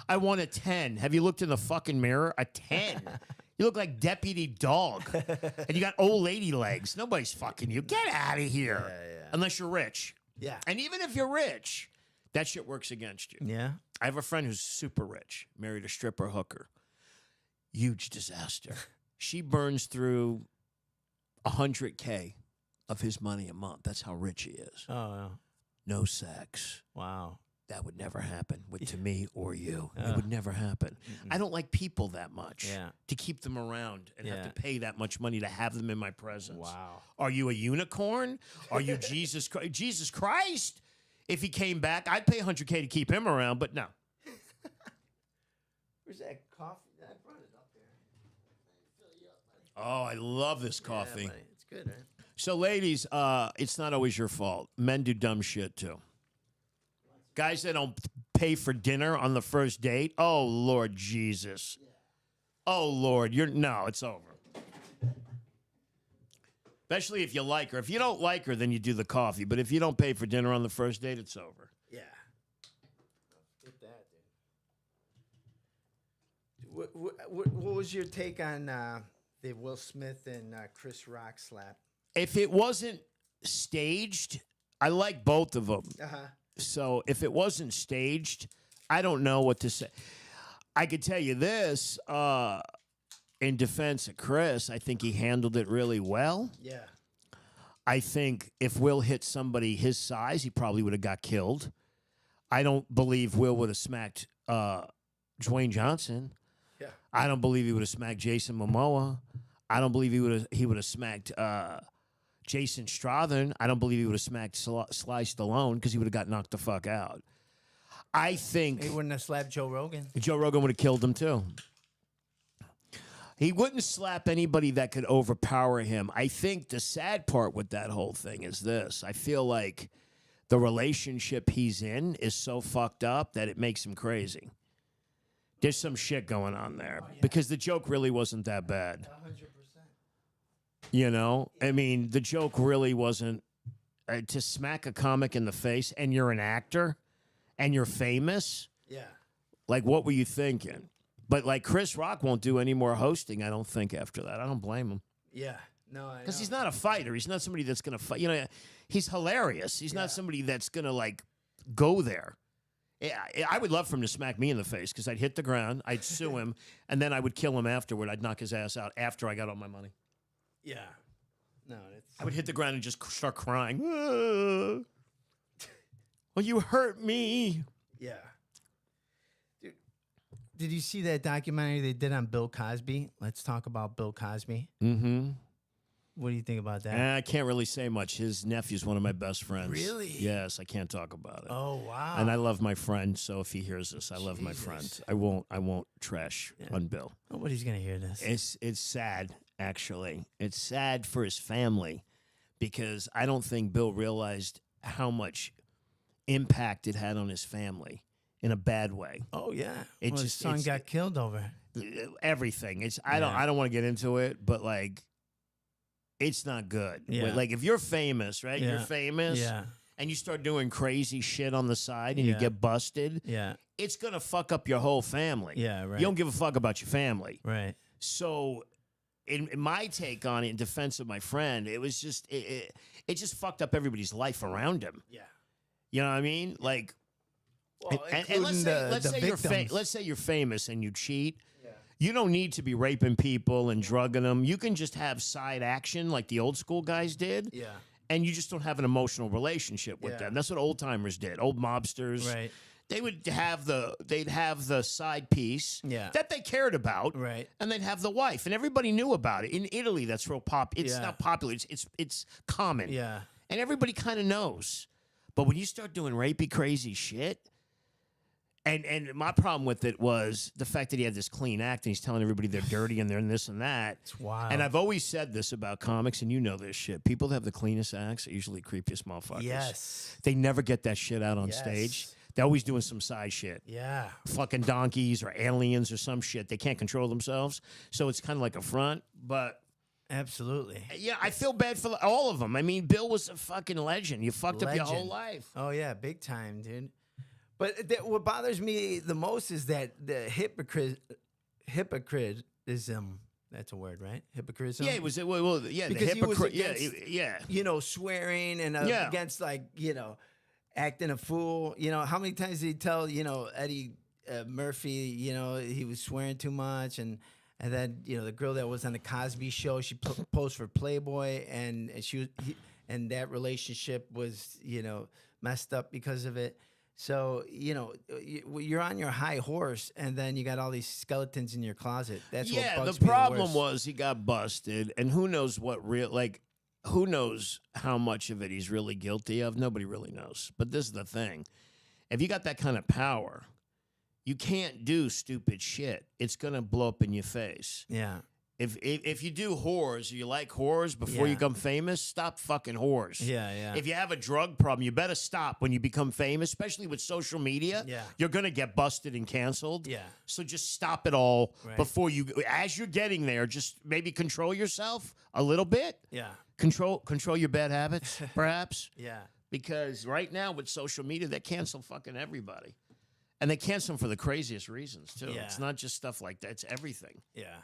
I want a 10. Have you looked in the fucking mirror? A 10. You look like Deputy Dog. And you got old lady legs. Nobody's fucking you. Get out of here. Yeah. Unless you're rich. Yeah. And even if you're rich, that shit works against you. Yeah. I have a friend who's super rich, married a stripper hooker. Huge disaster. She burns through $100K of his money a month. That's how rich he is. Oh, no sex. Wow. That would never happen to me or you. It would never happen. I don't like people that much to keep them around and have to pay that much money to have them in my presence. Wow. Are you a unicorn? Are you Jesus Christ? Jesus Christ? If he came back, I'd pay $100K to keep him around, but no. Where's that coffee? I brought it up there. Fill you up, buddy. Oh, I love this coffee. Yeah, it's good, right? So, ladies, it's not always your fault. Men do dumb shit, too. Guys that don't pay for dinner on the first date, oh, Lord Jesus. Oh, Lord, it's over. Especially if you like her. If you don't like her, then you do the coffee. But if you don't pay for dinner on the first date, it's over. Yeah. Get that, dude. What was your take on the Will Smith and Chris Rock slap? If it wasn't staged, I like both of them. Uh-huh. So if it wasn't staged, I don't know what to say. I could tell you this, in defense of Chris, I think he handled it really well. Yeah. I think if Will hit somebody his size, he probably would have got killed. I don't believe Will would have smacked Dwayne Johnson. Yeah. I don't believe he would have smacked Jason Momoa. I don't believe he would have smacked Jason Strathern. I don't believe he would have smacked Sly Stallone because he would have got knocked the fuck out. I think he wouldn't have slapped Joe Rogan. Joe Rogan would have killed him too. He wouldn't slap anybody that could overpower him. I think the sad part with that whole thing is this. I feel like the relationship he's in is so fucked up that it makes him crazy. There's some shit going on there because the joke really wasn't that bad. 100%. You know? I mean, the joke really wasn't to smack a comic in the face and you're an actor and you're famous. Yeah. Like, what were you thinking? But, like, Chris Rock won't do any more hosting, I don't think, after that. I don't blame him. Yeah. No, I know. Because he's not a fighter. He's not somebody that's going to fight. You know, he's hilarious. He's not somebody that's going to, like, go there. I would love for him to smack me in the face because I'd hit the ground, I'd sue him, and then I would kill him afterward. I'd knock his ass out after I got all my money. Yeah. No, I would hit the ground and just start crying. Well, you hurt me. Yeah. Did you see that documentary they did on Bill Cosby? Let's talk about Bill Cosby. Mm-hmm. What do you think about that? I can't really say much. His nephew's one of my best friends. Really? Yes, I can't talk about it. Oh, wow. And I love my friend, so if he hears this, I love my friend. I won't trash on Bill. Nobody's gonna hear this. It's sad, actually. It's sad for his family because I don't think Bill realized how much impact it had on his family. In a bad way. Oh yeah, his son got killed over everything. I don't want to get into it, but like, it's not good. Yeah. Like if you're famous, right? Yeah. You're famous. Yeah. and you start doing crazy shit on the side and you Yeah. get busted, Yeah. it's going to fuck up your whole family. Yeah, right. You don't give a fuck about your family. Right. So in my take on it, in defense of my friend, it was just, it just fucked up everybody's life around him. Yeah. You know what I mean? Like, Well, and let's say you're famous and you cheat. Yeah. You don't need to be raping people and drugging them. You can just have side action like the old school guys did. Yeah. And you just don't have an emotional relationship with Yeah. them. That's what old timers did. Old mobsters. Right. They'd have the side piece Yeah. that they cared about. Right. And they'd have the wife. And everybody knew about it. In Italy, that's real It's Yeah. not popular. It's common. Yeah. And everybody kind of knows. But when you start doing rapey, crazy shit, and my problem with it was the fact that he had this clean act and he's telling everybody they're dirty and they're this and that. It's wild. And I've always said this about comics, and you know this shit. People that have the cleanest acts are usually creepiest motherfuckers. Yes. They never get that shit out on Yes. stage. They're always doing some side shit. Yeah. Fucking donkeys or aliens or some shit. They can't control themselves. So it's kind of like a front. But Absolutely. yeah, I feel bad for all of them. I mean, Bill was a fucking legend. You fucked up your whole Legend. life. Oh yeah, big time, dude. But what bothers me the most is that the hypocritism. That's a word, right? Hypocritism. Yeah, it was. Yeah, Because the he was hypocrite. against- Yeah. You know, swearing and Yeah. against acting a fool. You know, how many times did he tell Eddie Murphy? He was swearing too much and then the girl that was on the Cosby show, she posed for Playboy and and that relationship was messed up because of it. So you're on your high horse and then you got all these skeletons in your closet. That's what bugs the me problem worst. was he got busted, and who knows who knows how much of it he's really guilty of? Nobody really knows. But this is the thing: if you got that kind of power, you can't do stupid shit. It's gonna blow up in your face. Yeah. If you do whores, or you like whores before you Yeah. become famous, stop fucking whores. Yeah, yeah. If you have a drug problem, you better stop when you become famous, especially with social media. Yeah. You're going to get busted and canceled. Yeah. So just stop it all Right. before as you're getting there, just maybe control yourself a little bit. Yeah. Control your bad habits, perhaps. Yeah. Because right now with social media, they cancel fucking everybody. And they cancel them for the craziest reasons, too. Yeah. It's not just stuff like that. It's everything. Yeah.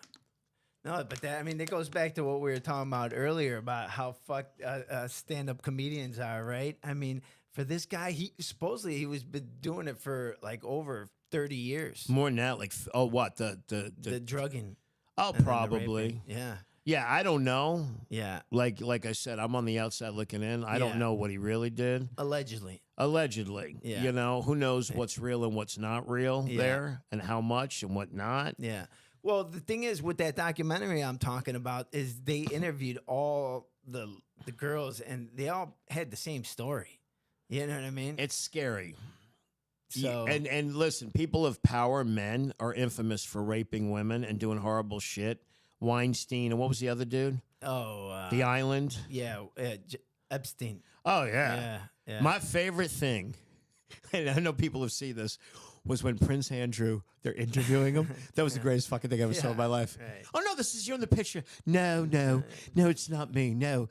No, but that goes back to what we were talking about earlier about how fucked stand-up comedians are, right? I mean, for this guy, he supposedly he was been doing it for like over 30 years. More than that, like, oh, what? The drugging. oh, and then the probably. raping. Yeah. Yeah, I don't know. Yeah. Like I said, I'm on the outside looking in. I Yeah. don't know what he really did. Allegedly. Allegedly. Yeah. Who knows what's real and what's not real Yeah. there and how much and what not. Yeah. Well, the thing is with that documentary I'm talking about is they interviewed all the girls and they all had the same story. You know what I mean? It's scary. So And listen, people of power, men, are infamous for raping women and doing horrible shit. Weinstein and what was the other dude? The Island. yeah, Epstein. Oh yeah. Yeah. Yeah. My favorite thing, and I know people have seen this, was when Prince Andrew, they're interviewing him. That was the greatest fucking thing I ever saw in my life. Right. Oh, no, this is you in the picture. No, it's not me. No,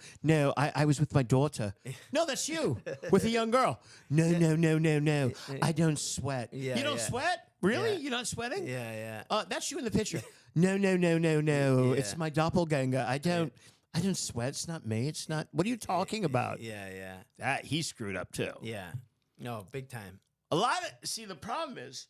I was with my daughter. No, that's you with a young girl. No. I don't sweat. Yeah, You don't yeah. sweat? Really? Yeah. You're not sweating? Yeah. That's you in the picture. No. Yeah. It's my doppelganger. I don't sweat. It's not me. It's not. What are you talking about? Yeah. He screwed up too. Yeah. No, big time. The problem is,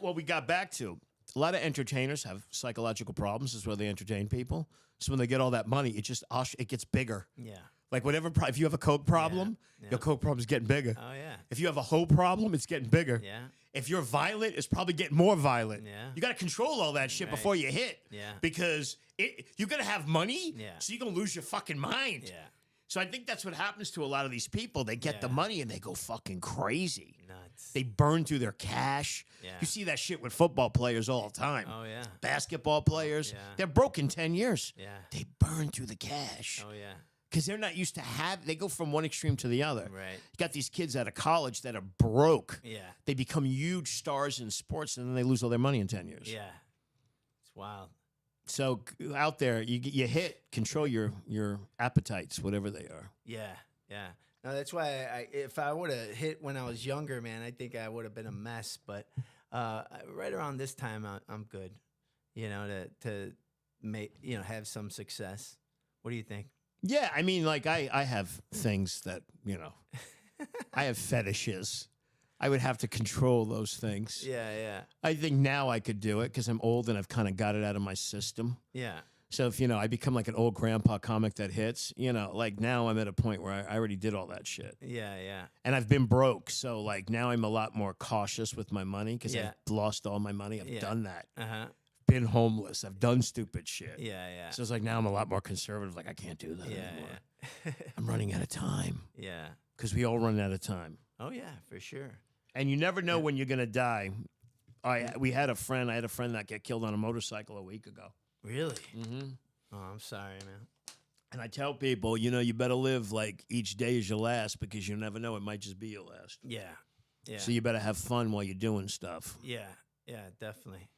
what we got back to, a lot of entertainers have psychological problems. This is where they entertain people. So when they get all that money, it gets bigger. Yeah. Like if you have a coke problem, Yeah. your coke problem's getting bigger. Oh yeah. If you have a hoe problem, it's getting bigger. Yeah. If you're violent, it's probably getting more violent. Yeah. You got to control all that shit Right. before you hit. Yeah. Because you're going to have money, Yeah. so you're going to lose your fucking mind. Yeah. So I think that's what happens to a lot of these people. They get the Yeah. money and they go fucking crazy. Nuts. They burn through their cash. Yeah. You see that shit with football players all the time. Oh yeah. Basketball players, Yeah. they're broke in 10 years. Yeah. They burn through the cash Oh yeah. because they're not used to they go from one extreme to the other. Right. You got these kids out of college that are broke. Yeah. They become huge stars in sports and then they lose all their money in 10 years. Yeah. It's wild. So out there, you control your appetites, whatever they are. Yeah. Yeah. No, that's why if I would have hit when I was younger, man, I think I would have been a mess. But right around this time, I'm good. You know, to make have some success. What do you think? Yeah, I mean, like I have things that I have fetishes. I would have to control those things. Yeah. I think now I could do it because I'm old and I've kind of got it out of my system. Yeah. So if I become like an old grandpa comic that hits, like now I'm at a point where I already did all that shit. Yeah. And I've been broke, so like now I'm a lot more cautious with my money because I've lost all my money. I've done that. Been homeless. I've done stupid shit. Yeah. So it's like now I'm a lot more conservative. Like I can't do that anymore. Yeah. I'm running out of time. Yeah. Because we all run out of time. Oh yeah, for sure. And you never know when you're gonna die. I had a friend that got killed on a motorcycle a week ago. Really? Mm-hmm. Oh, I'm sorry, man. And I tell people, you better live like each day is your last because you never know, it might just be your last. Yeah. So you better have fun while you're doing stuff. Yeah, definitely.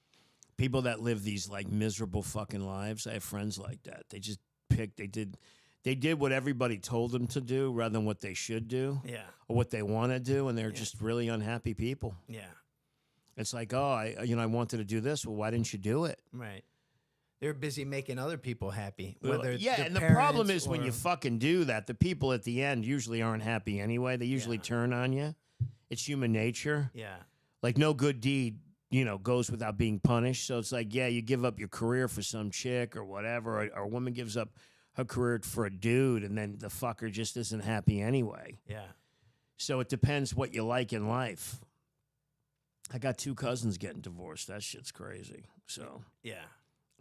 People that live these like miserable fucking lives, I have friends like that. They just they did what everybody told them to do rather than what they should do. Yeah. Or what they want to do, and they're just really unhappy people. Yeah. It's like, oh, I wanted to do this. Well, why didn't you do it? Right. They're busy making other people happy. Whether and the problem is when you fucking do that, the people at the end usually aren't happy anyway. They usually turn on you. It's human nature. Yeah. Like no good deed, goes without being punished. So it's like, you give up your career for some chick or whatever, or a woman gives up her career for a dude, and then the fucker just isn't happy anyway. Yeah. So it depends what you like in life. I got 2 cousins getting divorced. That shit's crazy. So yeah.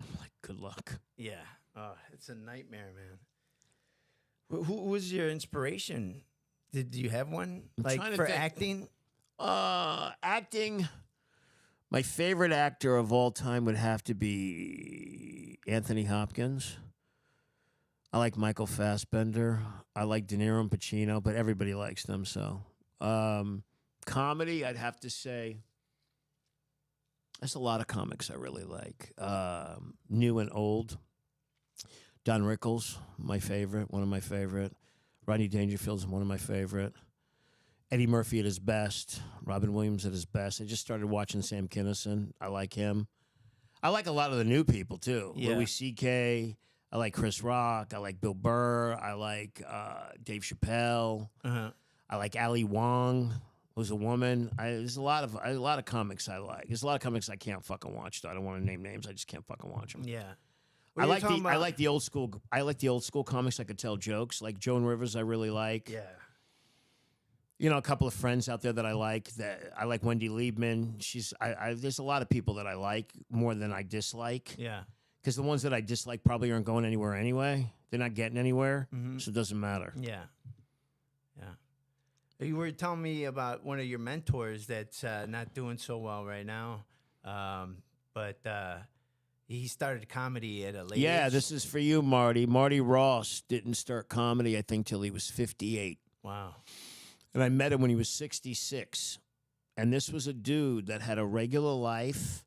I'm like, good luck. Yeah. Oh, it's a nightmare, man. Who was your inspiration? Did you have one? Like for acting? Acting. My favorite actor of all time would have to be Anthony Hopkins. I like Michael Fassbender. I like De Niro and Pacino, but everybody likes them. So, comedy, I'd have to say, there's a lot of comics I really like. New and old. Don Rickles, my favorite, one of my favorite. Rodney Dangerfield's one of my favorite. Eddie Murphy at his best. Robin Williams at his best. I just started watching Sam Kinison. I like him. I like a lot of the new people, too. Yeah. Louis C.K., I like Chris Rock. I like Bill Burr. I like Dave Chappelle. I like Ali Wong, who's a woman. There's a lot of comics I like. There's a lot of comics I can't fucking watch. Though I don't want to name names. I just can't fucking watch them. Yeah. I like the old school. I like the old school comics. I could tell jokes. Like Joan Rivers, I really like. Yeah. A couple of friends out there that I like. I like Wendy Liebman. There's a lot of people that I like more than I dislike. Yeah. Because the ones that I dislike probably aren't going anywhere anyway. They're not getting anywhere, so it doesn't matter. Yeah. You were telling me about one of your mentors that's not doing so well right now, but he started comedy at a late age. This is for you, Marty. Marty Ross didn't start comedy, I think, till he was 58. Wow. And I met him when he was 66. And this was a dude that had a regular life.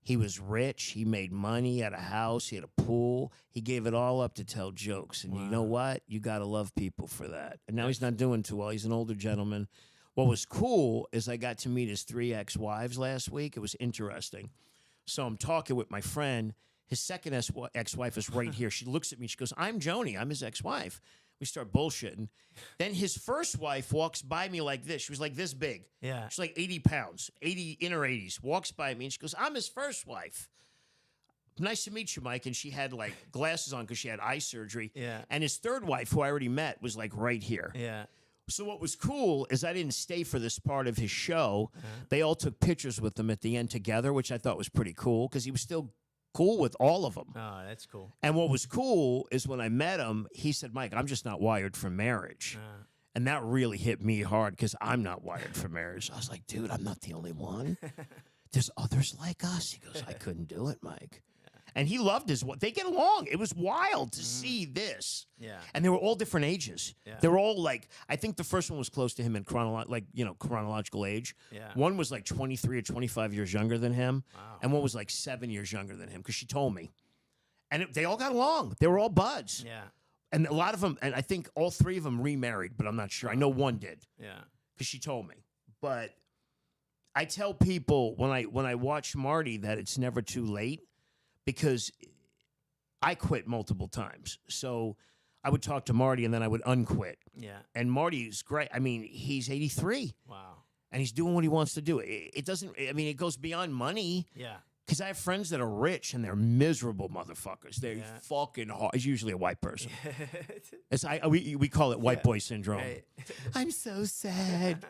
He was rich. He made money. He had a house. He had a pool. He gave it all up to tell jokes. And you know what? You got to love people for that. And now he's not doing too well. He's an older gentleman. What was cool is I got to meet his 3 ex-wives last week. It was interesting. So I'm talking with my friend. His second ex-wife is right here. She looks at me. She goes, I'm Joni. I'm his ex-wife. We start bullshitting. Then his first wife walks by me like this. She was like this big. Yeah. She's like 80 pounds, in her 80s. Walks by me and she goes, I'm his first wife. Nice to meet you, Mike. And she had like glasses on because she had eye surgery. Yeah. And his third wife, who I already met, was like right here. Yeah. So what was cool is I didn't stay for this part of his show. They all took pictures with him at the end together, which I thought was pretty cool because he was still cool with all of them. Oh, that's cool. And what was cool is when I met him, he said, Mike, I'm just not wired for marriage. And that really hit me hard because I'm not wired for marriage. I was like, dude, I'm not the only one. There's others like us. He goes, I couldn't do it, Mike. And he loved his wife. They get along. It was wild to see this. Yeah. And they were all different ages. Yeah. They were all like, I think the first one was close to him in chronological age. Yeah. One was like 23 or 25 years younger than him. Wow. And one was like 7 years younger than him because she told me. And they all got along. They were all buds. Yeah. And a lot of them, and I think all three of them remarried, but I'm not sure. I know one did. Yeah. Because she told me. But I tell people when I watch Marty that it's never too late, because I quit multiple times. So I would talk to Marty and then I would unquit. Yeah. And Marty's great. I mean, he's 83. Wow. And he's doing what he wants to do. It doesn't, I mean, it goes beyond money. Yeah. Because I have friends that are rich and they're miserable motherfuckers. They're Yeah. fucking hard. It's usually a white person. We call it white boy syndrome. Right. I'm so sad.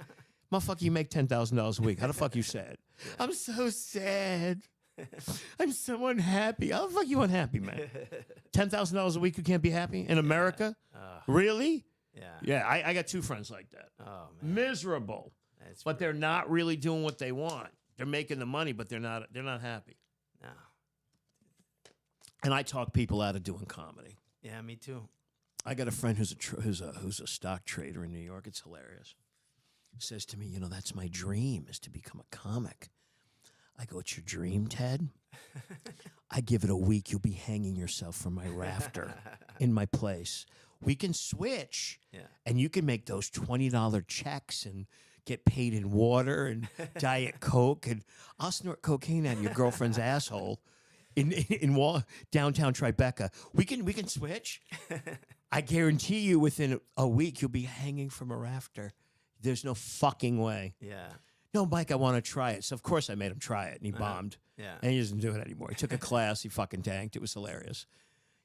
Motherfucker, you make $10,000 a week. How the fuck you sad? Yeah. I'm so sad. I'm so unhappy. How the fuck you unhappy, man? $10,000 a week, you can't be happy in America? Really? Yeah. Yeah, I got two friends like that. Oh, man. Miserable. But they're not really doing what they want. They're making the money, but they're not happy. No. And I talk people out of doing comedy. Yeah, me too. I got a friend who's a stock trader in New York. It's hilarious. He says to me, you know, that's my dream, is to become a comic. I go, it's your dream, Ted? I give it a week, you'll be hanging yourself from my rafter in my place. We can switch, and you can make those $20 checks and get paid in water and Diet Coke, and I'll snort cocaine out of your girlfriend's asshole in downtown Tribeca. We can switch. I guarantee you within a week you'll be hanging from a rafter. There's no fucking way. Yeah. No, Mike, I want to try it. So, of course, I made him try it, and he bombed. Yeah. And he doesn't do it anymore. He took a class. He fucking tanked. It was hilarious.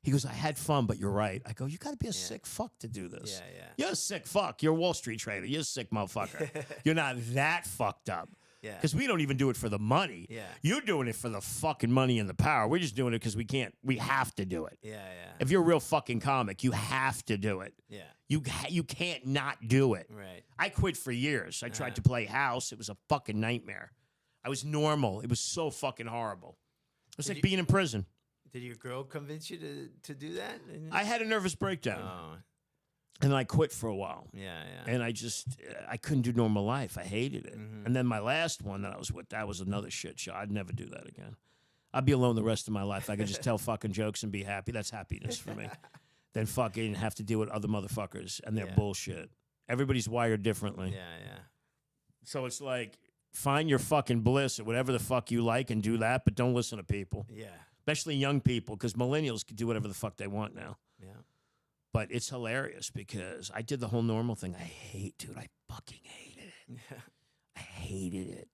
He goes, I had fun, but you're right. I go, you got to be a sick fuck to do this. Yeah. You're a sick fuck. You're a Wall Street trader. You're a sick motherfucker. You're not that fucked up. Yeah. Because we don't even do it for the money. Yeah. You're doing it for the fucking money and the power. We're just doing it because we have to do it. Yeah. If you're a real fucking comic, you have to do it. Yeah. You can't not do it. Right. I quit for years. I tried to play house. It was a fucking nightmare. I was normal. It was so fucking horrible. It was like being in prison. Did your girl convince you to do that? I had a nervous breakdown. Oh. And then I quit for a while. Yeah. And I couldn't do normal life. I hated it. And then my last one that I was with, that was another shit show. I'd never do that again. I'd be alone the rest of my life. I could just tell fucking jokes and be happy. That's happiness for me. Then fucking have to deal with other motherfuckers and their bullshit. Everybody's wired differently. Yeah. So it's like, find your fucking bliss at whatever the fuck you like and do that, but don't listen to people. Yeah. Especially young people, because millennials can do whatever the fuck they want now. Yeah. But it's hilarious because I did the whole normal thing. I fucking hated it. Yeah. I hated it.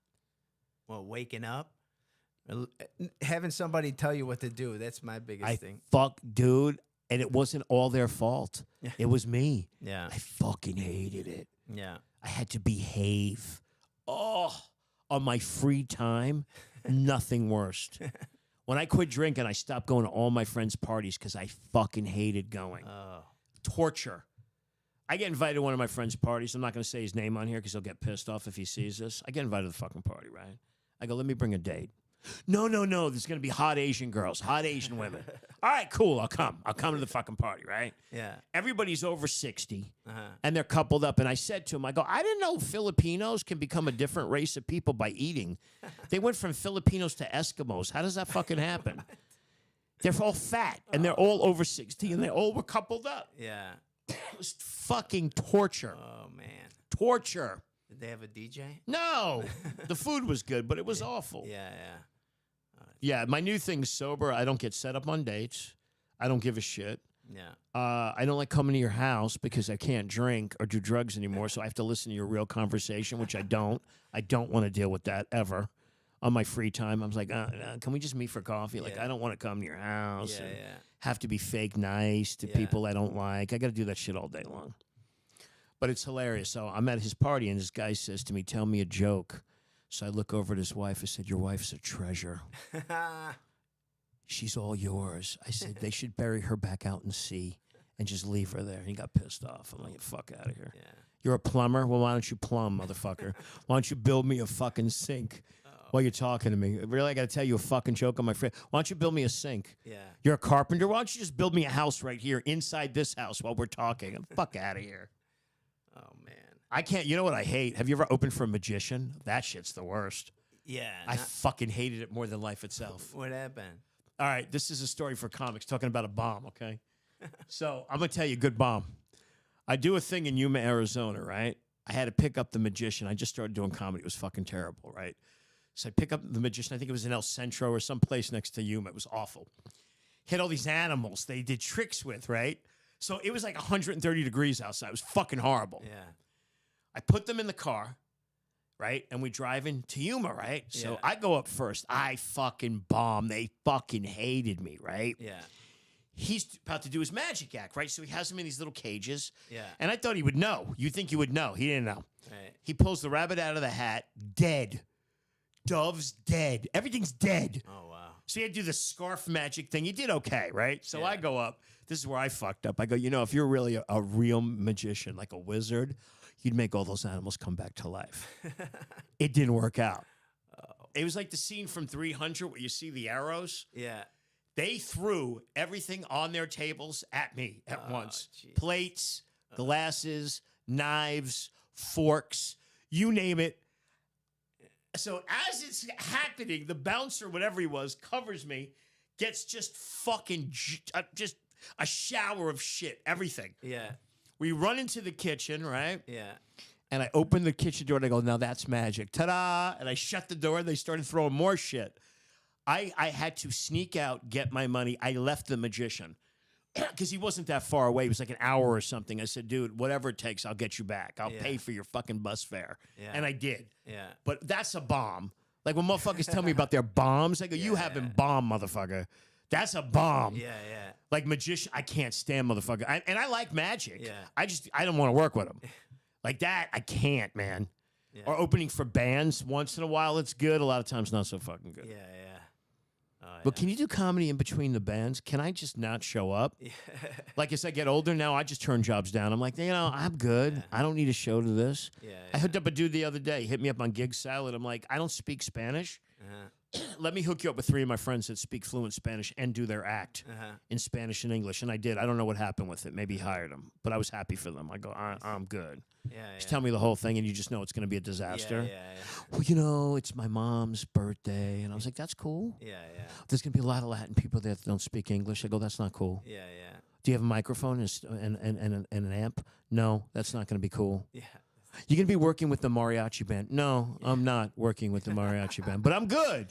Well, waking up, having somebody tell you what to do, that's my biggest thing. Dude, and it wasn't all their fault. It was me. Yeah. I fucking hated it. Yeah. I had to behave. Oh, on my free time, nothing worse. When I quit drinking, I stopped going to all my friends' parties because I fucking hated going. Oh. Torture. I get invited to one of my friends' parties. I'm not going to say his name on here because he'll get pissed off if he sees this. I get invited to the fucking party, right? I go, let me bring a date. No. There's going to be hot Asian girls, hot Asian women. All right, cool. I'll come. I'll come to the fucking party, right? Yeah. Everybody's over 60, and they're coupled up. And I said to him, I go, I didn't know Filipinos can become a different race of people by eating. They went from Filipinos to Eskimos. How does that fucking happen? They're all fat, and they're all over 60, and they all were coupled up. Yeah. It was fucking torture. Oh, man. Torture. Did they have a DJ? No. The food was good, but it was awful. Yeah. Yeah, my new thing's sober. I don't get set up on dates. I don't give a shit. Yeah. I don't like coming to your house because I can't drink or do drugs anymore, so I have to listen to your real conversation, which I don't. I don't want to deal with that ever. On my free time, I was like, can we just meet for coffee? Like, I don't want to come to your house and have to be fake nice to people I don't like. I got to do that shit all day long. But it's hilarious. So I'm at his party, and this guy says to me, tell me a joke. So I look over at his wife. I said, your wife's a treasure. She's all yours. I said, they should bury her back out in sea and just leave her there. And he got pissed off. I'm like, get the fuck out of here. Yeah. You're a plumber? Well, why don't you plumb, motherfucker? Why don't you build me a fucking sink while you're talking to me? Really, I got to tell you a fucking joke on my friend. Why don't you build me a sink? Yeah. You're a carpenter? Why don't you just build me a house right here inside this house while we're talking? Get the fuck out of here. Oh, man. I can't. You know what I hate? Have you ever opened for a magician? That shit's the worst. Yeah. I fucking hated it more than life itself. What happened? All right, this is a story for comics talking about a bomb, okay? So I'm going to tell you a good bomb. I do a thing in Yuma, Arizona, right? I had to pick up the magician. I just started doing comedy. It was fucking terrible, right? So I pick up the magician. I think it was in El Centro or someplace next to Yuma. It was awful. Hit all these animals they did tricks with, right? So it was like 130 degrees outside. It was fucking horrible. Yeah. I put them in the car, right? And we drive into Yuma, right? So Yeah. I go up first. I fucking bomb. They fucking hated me, right? Yeah. He's about to do his magic act, right? So he has them in these little cages. Yeah. And I thought he would know. You'd think he would know. He didn't know. Right. He pulls the rabbit out of the hat, dead. Dove's dead. Everything's dead. Oh, wow. So he had to do the scarf magic thing. He did okay, right? So Yeah. I go up. This is where I fucked up. I go, you know, if you're really a real magician, like a wizard, you'd make all those animals come back to life. It didn't work out. It was like the scene from 300 where you see the arrows. Yeah. They threw everything on their tables at me at once. jeez. Plates, glasses, knives, forks, you name it. So as it's happening, the bouncer, whatever he was, covers me, gets just fucking just a shower of shit, everything. Yeah. We run into the kitchen, right? Yeah. And I open the kitchen door and I go, now that's magic. Ta-da! And I shut the door and they started throwing more shit. I had to sneak out, get my money. I left the magician because he wasn't that far away. It was like an hour or something. I said, dude, whatever it takes, I'll get you back. I'll pay for your fucking bus fare. Yeah. And I did. Yeah. But that's a bomb. Like when motherfuckers tell me about their bombs, I go, you haven't bombed, motherfucker. That's a bomb. Yeah. Yeah. Like magician, I can't stand motherfucker. And I like magic. Yeah. I don't want to work with them. Like that, I can't, man. Yeah. Or opening for bands once in a while, it's good. A lot of times, not so fucking good. Yeah. Yeah. Oh, But can you do comedy in between the bands? Can I just not show up? yeah. Like as I get older now, I just turn jobs down. I'm like, you know, I'm good. I don't need a show to this. Yeah. I hooked up a dude the other day. He hit me up on Gig Salad. I'm like, I don't speak Spanish. Let me hook you up with 3 of my friends that speak fluent Spanish and do their act in Spanish and English. And I did. I don't know what happened with it. Maybe he hired them. But I was happy for them. I go, I'm good. Yeah. Just tell me the whole thing and you just know it's going to be a disaster. Yeah. Well, you know, it's my mom's birthday. And I was like, that's cool. Yeah. There's going to be a lot of Latin people there that don't speak English. I go, that's not cool. Yeah. Do you have a microphone and an amp? No, that's not going to be cool. Yeah. You're going to be working with the mariachi band? No, I'm not working with the mariachi band, but I'm good.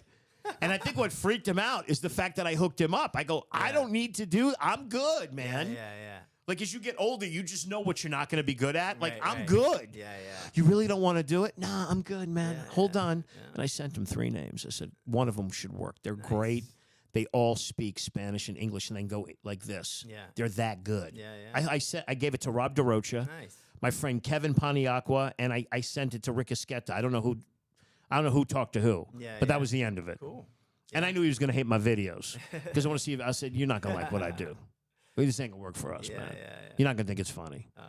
And I think what freaked him out is the fact that I hooked him up. I go, I don't need to do, I'm good, man. Yeah. Like as you get older, you just know what you're not going to be good at. Like, Right, I'm right. good. Yeah. You really don't want to do it? Nah, I'm good, man. Yeah, Hold on. yeah. And I sent him 3 names. I said, one of them should work. They're great. They all speak Spanish and English and then go like this. Yeah. They're that good. Yeah. I gave it to Rob DeRocha, Nice. my friend Kevin Paniagua, and I sent it to Rick Esqueta. I don't know who talked to who. Yeah, but yeah. that was the end of it. Cool. And I knew he was going to hate my videos because I want to see if I said, you're not going to like what I do. This ain't going to work for us, man. Yeah. You're not going to think it's funny. Oh.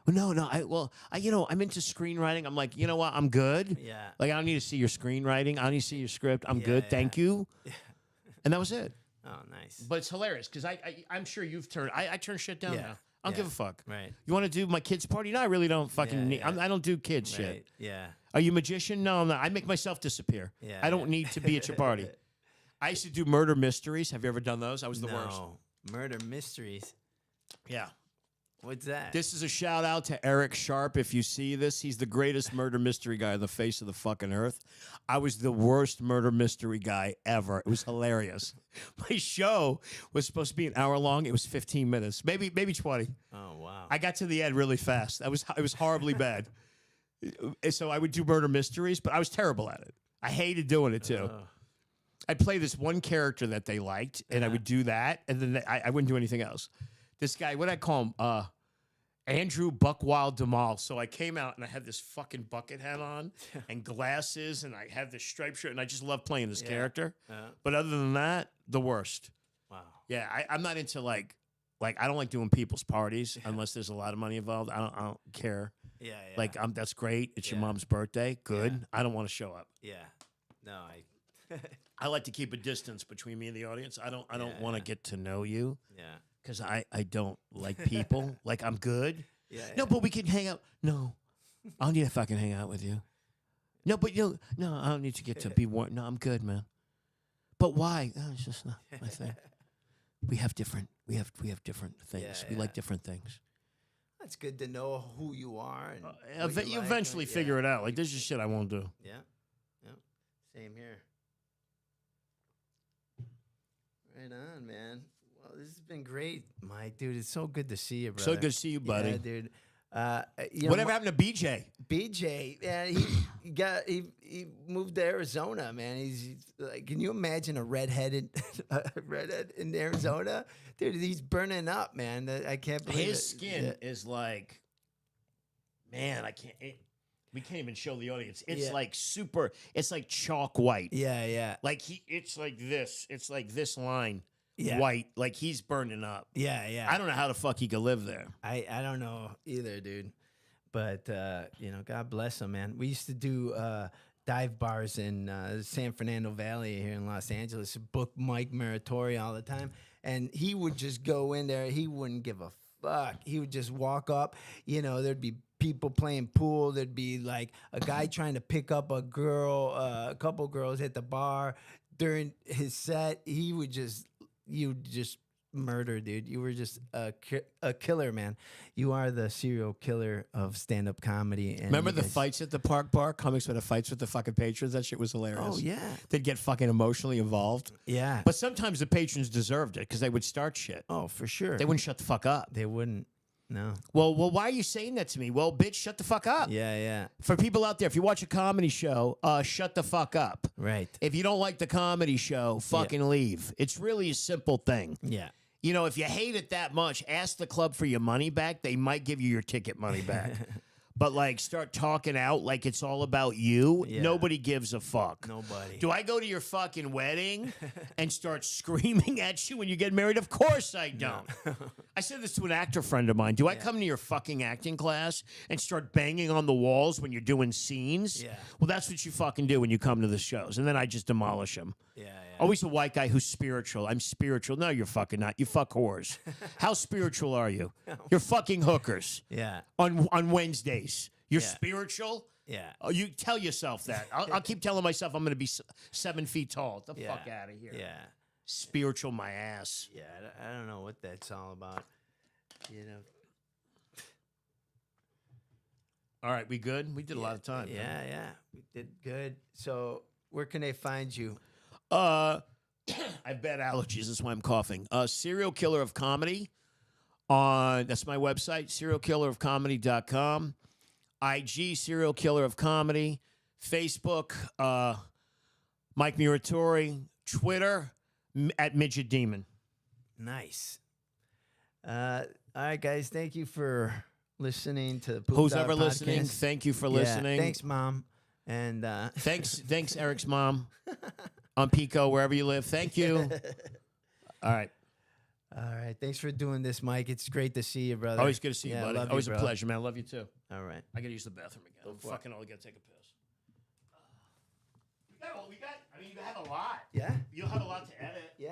No. I'm into screenwriting. I'm like, you know what? I'm good. Yeah. Like, I don't need to see your screenwriting. I don't need to see your script. I'm Yeah, good. yeah. Thank you. And that was it. Oh, nice. But it's hilarious because I'm sure you've turned. I turn shit down Yeah. now. I don't give a fuck. Right. You want to do my kid's party? No, I really don't fucking Yeah, need. yeah. I don't do kids Right. shit. Yeah. Are you a magician? No, I'm not. I make myself disappear. Yeah, I don't yeah. need to be at your party. I used to do murder mysteries. Have you ever done those? I was the No. worst. Murder mysteries. Yeah. What's that? This is a shout out to Eric Sharp. If you see this, he's the greatest murder mystery guy on the face of the fucking earth. I was the worst murder mystery guy ever. It was hilarious. My show was supposed to be an hour long. It was 15 minutes, maybe 20. Oh, wow. I got to the end really fast. It was horribly bad. So I would do murder mysteries, but I was terrible at it. I hated doing it too. I'd play this one character that they liked, and I would do that, and then I wouldn't do anything else. This guy, what did I call him? Andrew Buckwild Demal. So I came out and I had this fucking bucket hat on and glasses, and I had this striped shirt, and I just love playing this character. But other than that, the worst. Wow. Yeah, I'm not into like I don't like doing people's parties unless there's a lot of money involved. I don't care. Yeah. Like that's great. It's your Yeah. mom's birthday. Good. Yeah. I don't want to show up. Yeah. No, I like to keep a distance between me and the audience. I don't Yeah, want to yeah. get to know you Yeah. because I don't like people. Like I'm good. Yeah. No, but we can hang out. No, I don't need to fucking hang out with you. No, but no, I don't need to get to be warm. No, I'm good, man. But why? Oh, it's just not my thing. we have different things. Yeah, we yeah. like different things. That's good to know who you are. And what You like, eventually yeah. figure it out. Like, there's just shit I won't do. Yeah. Yeah. Same here. Right on, man. Well, this has been great, Mike, dude. It's so good to see you, brother. So good to see you, buddy. Yeah, dude. You know, Whatever happened to BJ? BJ, man, he moved to Arizona, man. He's like, can you imagine a redhead in Arizona, dude? He's burning up, man. I can't believe His it. skin is like, man, I can't. We can't even show the audience. It's like super. It's like chalk white. Yeah, yeah, Like it's like this. It's like this line, yeah. white. Like he's burning up. Yeah, yeah. I don't know how the fuck he could live there. I don't know either, dude. But you know, God bless him, man. We used to do dive bars in San Fernando Valley here in Los Angeles. Book Mike Muratore all the time, and he would just go in there. He wouldn't give a fuck. He would just walk up. You know, there'd be people playing pool. There'd be like a guy trying to pick up a girl, a couple girls at the bar during his set. You would just murder, dude. You were just a killer, man. You are the serial killer of stand-up comedy. And Remember the fights at the Park Bar? Comics with the fights with the fucking patrons? That shit was hilarious. Oh, yeah. They'd get fucking emotionally involved. Yeah. But sometimes the patrons deserved it because they would start shit. Oh, for sure. They wouldn't shut the fuck up. They wouldn't. No. Well, why are you saying that to me? Well, bitch, shut the fuck up. Yeah, yeah. For people out there, if you watch a comedy show, shut the fuck up. Right. If you don't like the comedy show, fucking leave. It's really a simple thing. Yeah. You know, if you hate it that much, ask the club for your money back. They might give you your ticket money back. But, like, start talking out like it's all about you. Yeah. Nobody gives a fuck. Nobody. Do I go to your fucking wedding and start screaming at you when you get married? Of course I don't. I said this to an actor friend of mine. Do I come to your fucking acting class and start banging on the walls when you're doing scenes? Yeah. Well, that's what you fucking do when you come to the shows. And then I just demolish them. Yeah, yeah. Always a white guy who's spiritual. I'm spiritual. No, you're fucking not. You fuck whores. How spiritual are you? You're fucking hookers. Yeah. On Wednesdays. You're Yeah. spiritual? Yeah. Oh, you tell yourself that. I'll keep telling myself I'm going to be 7 feet tall. Get the Yeah. fuck out of here. Yeah. Spiritual my ass. Yeah. I don't know what that's all about. You know. All right, we good? We did a lot of time. Yeah, yeah. We did good. So where can they find you? I have bad allergies. That's why I'm coughing. Serial Killer of Comedy. That's my website, serialkillerofcomedy.com. IG, Serial Killer of Comedy. Facebook, Mike Muratore. Twitter, at Midget Demon. Nice. All right, guys. Thank you for listening to the Pooped Who's Out ever listening, Podcast. thank you for Yeah, listening. Thanks, Mom. And Thanks, Eric's mom. On Pico, wherever you live. Thank you. All right. All right. Thanks for doing this, Mike. It's great to see you, brother. Always good to see you, Yeah, buddy. love you, Always a bro. pleasure, man. I love you too. All right. I gotta use the bathroom again. I'm for it. fucking only gotta take a piss. We got. I mean, you have a lot. Yeah. You'll have a lot to edit. Yeah.